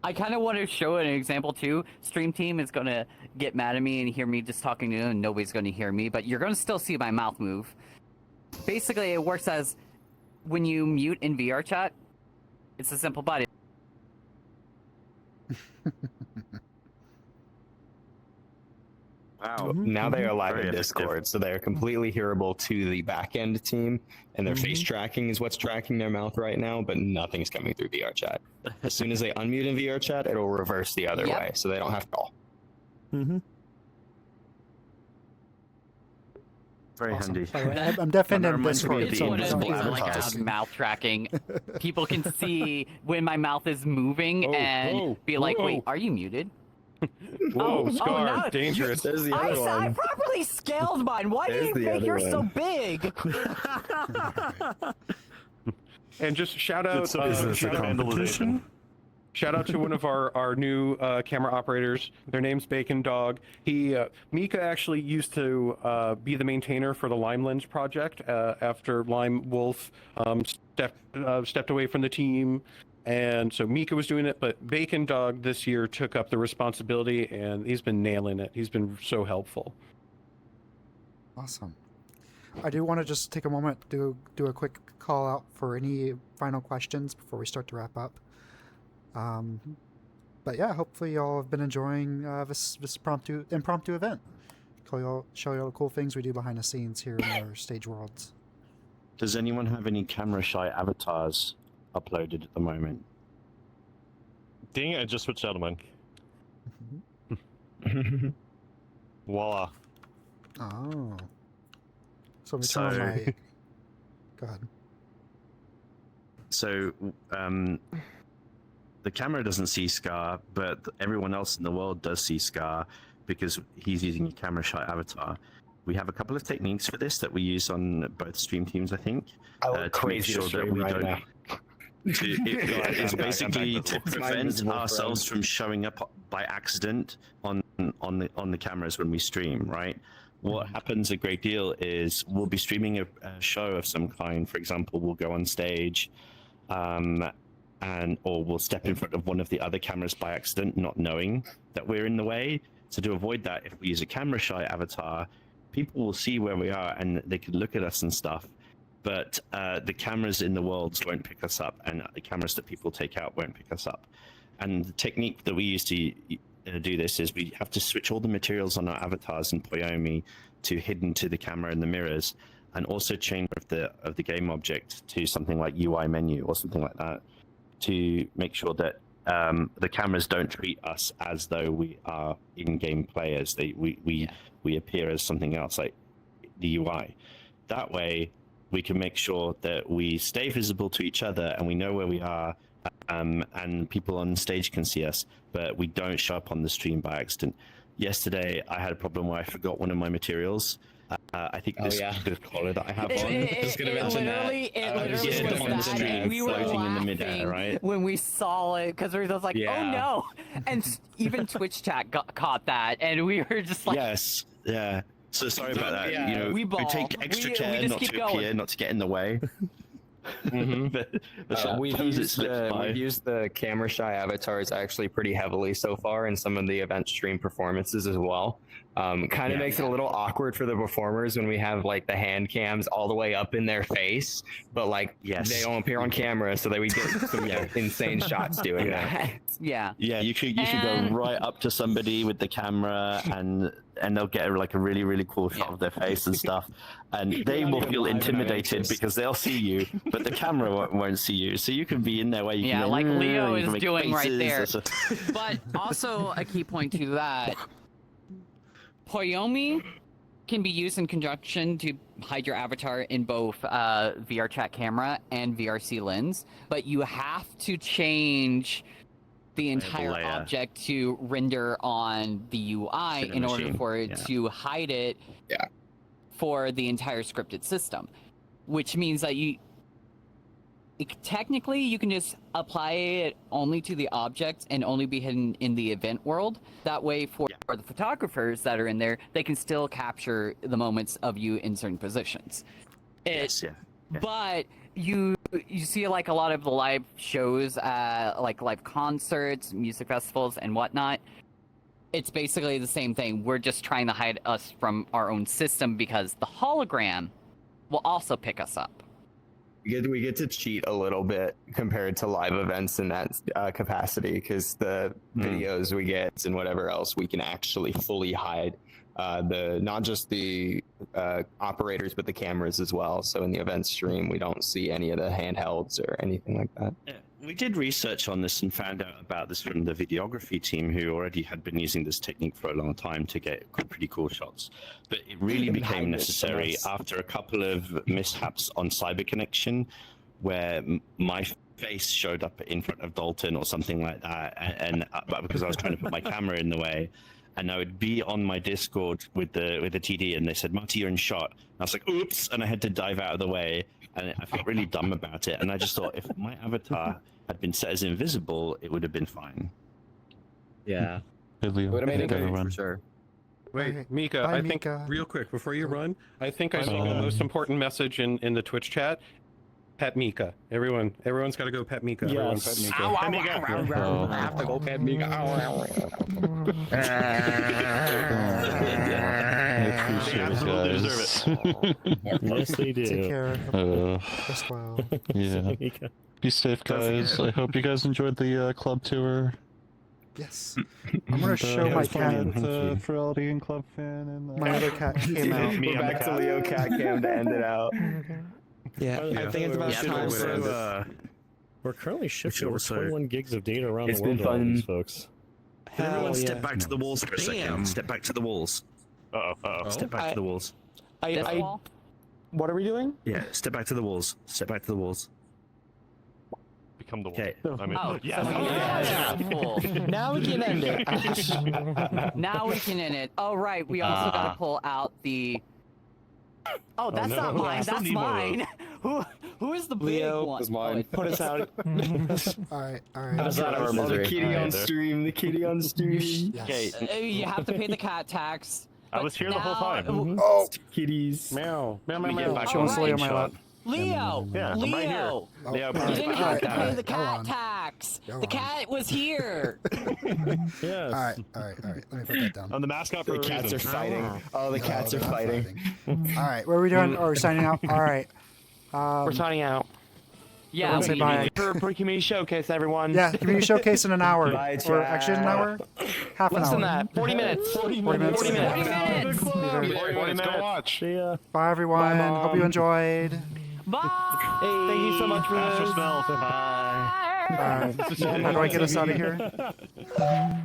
I kind of want to show an example too. Stream team is going to get mad at me and hear me just talking to you, and nobody's going to hear me, but you're going to still see my mouth move. Basically, it works as when you mute in VR chat, it's a simple button. Wow. Now they are live Very in Discord, so they are completely hearable to the back-end team, and their face tracking is what's tracking their mouth right now, but nothing's coming through VR chat. As soon as they unmute in VR chat, it'll reverse the other way, so they don't have to call. Very handy. I'm definitely in Discord. It's one of the things I like about mouth tracking. People can see when my mouth is moving and be like, "Wait, are you muted?" Whoa, Scar, no. dangerous. There's the I other one. properly scaled mine. Why do you think you're so big? And just shout out, Is this a competition? Shout out to one of our new camera operators. Their name's Bacon Dog. Mika actually used to be the maintainer for the Lime Lens project after Lime Wolf stepped away from the team. And so Mika was doing it, but Bacon Dog this year took up the responsibility, and he's been nailing it. He's been so helpful. Awesome. I do want to just take a moment to do a quick call out for any final questions before we start to wrap up. But yeah, hopefully y'all have been enjoying this impromptu event. Show y'all the cool things we do behind the scenes here in our stage worlds. Does anyone have any camera shy avatars uploaded at the moment? Dang it, I just switched out of mine. Voila. Oh. So we turn on my... Go ahead. So, the camera doesn't see Scar, but everyone else in the world does see Scar because he's using a camera shy avatar. We have a couple of techniques for this that we use on both stream teams, I think, to make sure that we don't... It's basically to prevent ourselves from showing up by accident on the cameras when we stream, right? What happens a great deal is we'll be streaming a show of some kind. For example, we'll go on stage, or we'll step in front of one of the other cameras by accident, not knowing that we're in the way. So to avoid that, if we use a camera shy avatar, people will see where we are and they can look at us and stuff. But the cameras in the worlds won't pick us up, and the cameras that people take out won't pick us up. And the technique that we use to do this is we have to switch all the materials on our avatars in Poyomi to hidden to the camera in the mirrors, and also change of the game object to something like UI menu or something like that, to make sure that the cameras don't treat us as though we are in-game players. We appear as something else, like the UI. That way, we can make sure that we stay visible to each other and we know where we are, and people on stage can see us, but we don't show up on the stream by accident. Yesterday, I had a problem where I forgot one of my materials. I think this collar that I have on. It literally was that. We were floating in the laughing midair, right? when we saw it because we were just like, "Oh no!" And even Twitch chat caught that, and we were just like, "Yes, yeah." So sorry about that. Yeah, you know, we take extra care not to appear, not to get in the way. We've used the camera shy avatars actually pretty heavily so far in some of the event stream performances as well. Kind of makes it a little awkward for the performers when we have like the hand cams all the way up in their face, but like they don't appear on camera, so that we get some insane shots doing that. Yeah, you could go right up to somebody with the camera and they'll get like a really, really cool shot of their face and stuff, and they will feel intimidated because they'll see you, but the camera won't see you, so you can be in there where you can like Leo is doing right there. So... But also a key point to that, Poyomi can be used in conjunction to hide your avatar in both VR chat camera and VRC lens, but you have to change the entire object to render on the UI in order for it to hide it for the entire scripted system, which means that technically you can just apply it only to the object and only be hidden in the event world. That way for the photographers that are in there, they can still capture the moments of you in certain positions. But you see like a lot of the live shows, like live concerts, music festivals and whatnot. It's basically the same thing. We're just trying to hide us from our own system because the hologram will also pick us up. We get to cheat a little bit compared to live events in that capacity, because the videos we get and whatever else, we can actually fully hide not just the operators but the cameras as well. So in the event stream, we don't see any of the handhelds or anything like that. Yeah, we did research on this and found out about this from the videography team, who already had been using this technique for a long time to get pretty cool shots. But it really became necessary after a couple of mishaps on Cyber Connection, where my face showed up in front of Dalton or something like that, and because I was trying to put my camera in the way. And I would be on my Discord with the TD, and they said, "Marty, you're in shot." And I was like, "Oops!" And I had to dive out of the way, and I felt really dumb about it. And I just thought, if my avatar had been set as invisible, it would have been fine. Yeah, it would have made it good for sure. Wait, Mika, Bye, I think Mika. real quick before you run, I think I saw the most important message in the Twitch chat. Pet Mika. Everyone's got to go pet Mika. Everyone pet Yes. Mika. Ow, Pet ow, Mika. ow, ow, ow. I have to go pet Mika. Ow, ow, ow. I appreciate it, guys. Yes, they do. Take care. Rest well. Yeah. Be safe, guys. I hope you guys enjoyed the club tour. Yes. I'm gonna show my cat. Furality and Club Fan and My other cat came out. We're back to Leo Cat Cam to end it out. Yeah, I think it's about time for. We're currently shipping over also- 21 gigs of data around It's the world been to all fun. these folks. Can everyone Hell step yeah. back to the walls for a second? Step back to the walls. Uh-oh. Step back to the walls. What are we doing? Yeah, step back to the walls. Step back to the walls. Become the wall. Okay. I mean, Oh, yes. yeah, cool. Now we can end it. Now we can end it. Oh, right. We also got to pull out the. Oh, that's no. not I mine. still That's need one of mine. Who is the big Leo one? was mine. Oh, it's- Put us out. All right. All right. That's out of our Oh, the misery. kitty on stream. The kitty on stream. Yes. You have to pay the cat tax. I was here the whole time. Oh, Kitties. Meow. Meow, meow, We get meow. back Showing on Leo my screenshot. lap. Leo! Yeah, I'm right here. Leo! Leo, You please didn't back have on to camera. pay the Go cat on. tax. Go The on. cat was here. Yes. all right. All right. All right. Let me put that down. I'm the mascot for The a cats are reason. fighting. Oh, the cats are they're not fighting. All right. What are we doing? Are we signing out? All right. We're signing out. Yeah, Say we- bye. For community showcase, everyone. Yeah, community showcase in an hour. Bye, Or chat. actually an hour? Half an Less hour. than that. 40 minutes. 40 minutes. 40 minutes. 40 minutes. 40 minutes. Go watch. See ya. Bye, everyone. Bye, Hope you Mom. enjoyed. Bye! Thank you so much for Astro this. smell. Bye. How do I get us out of here?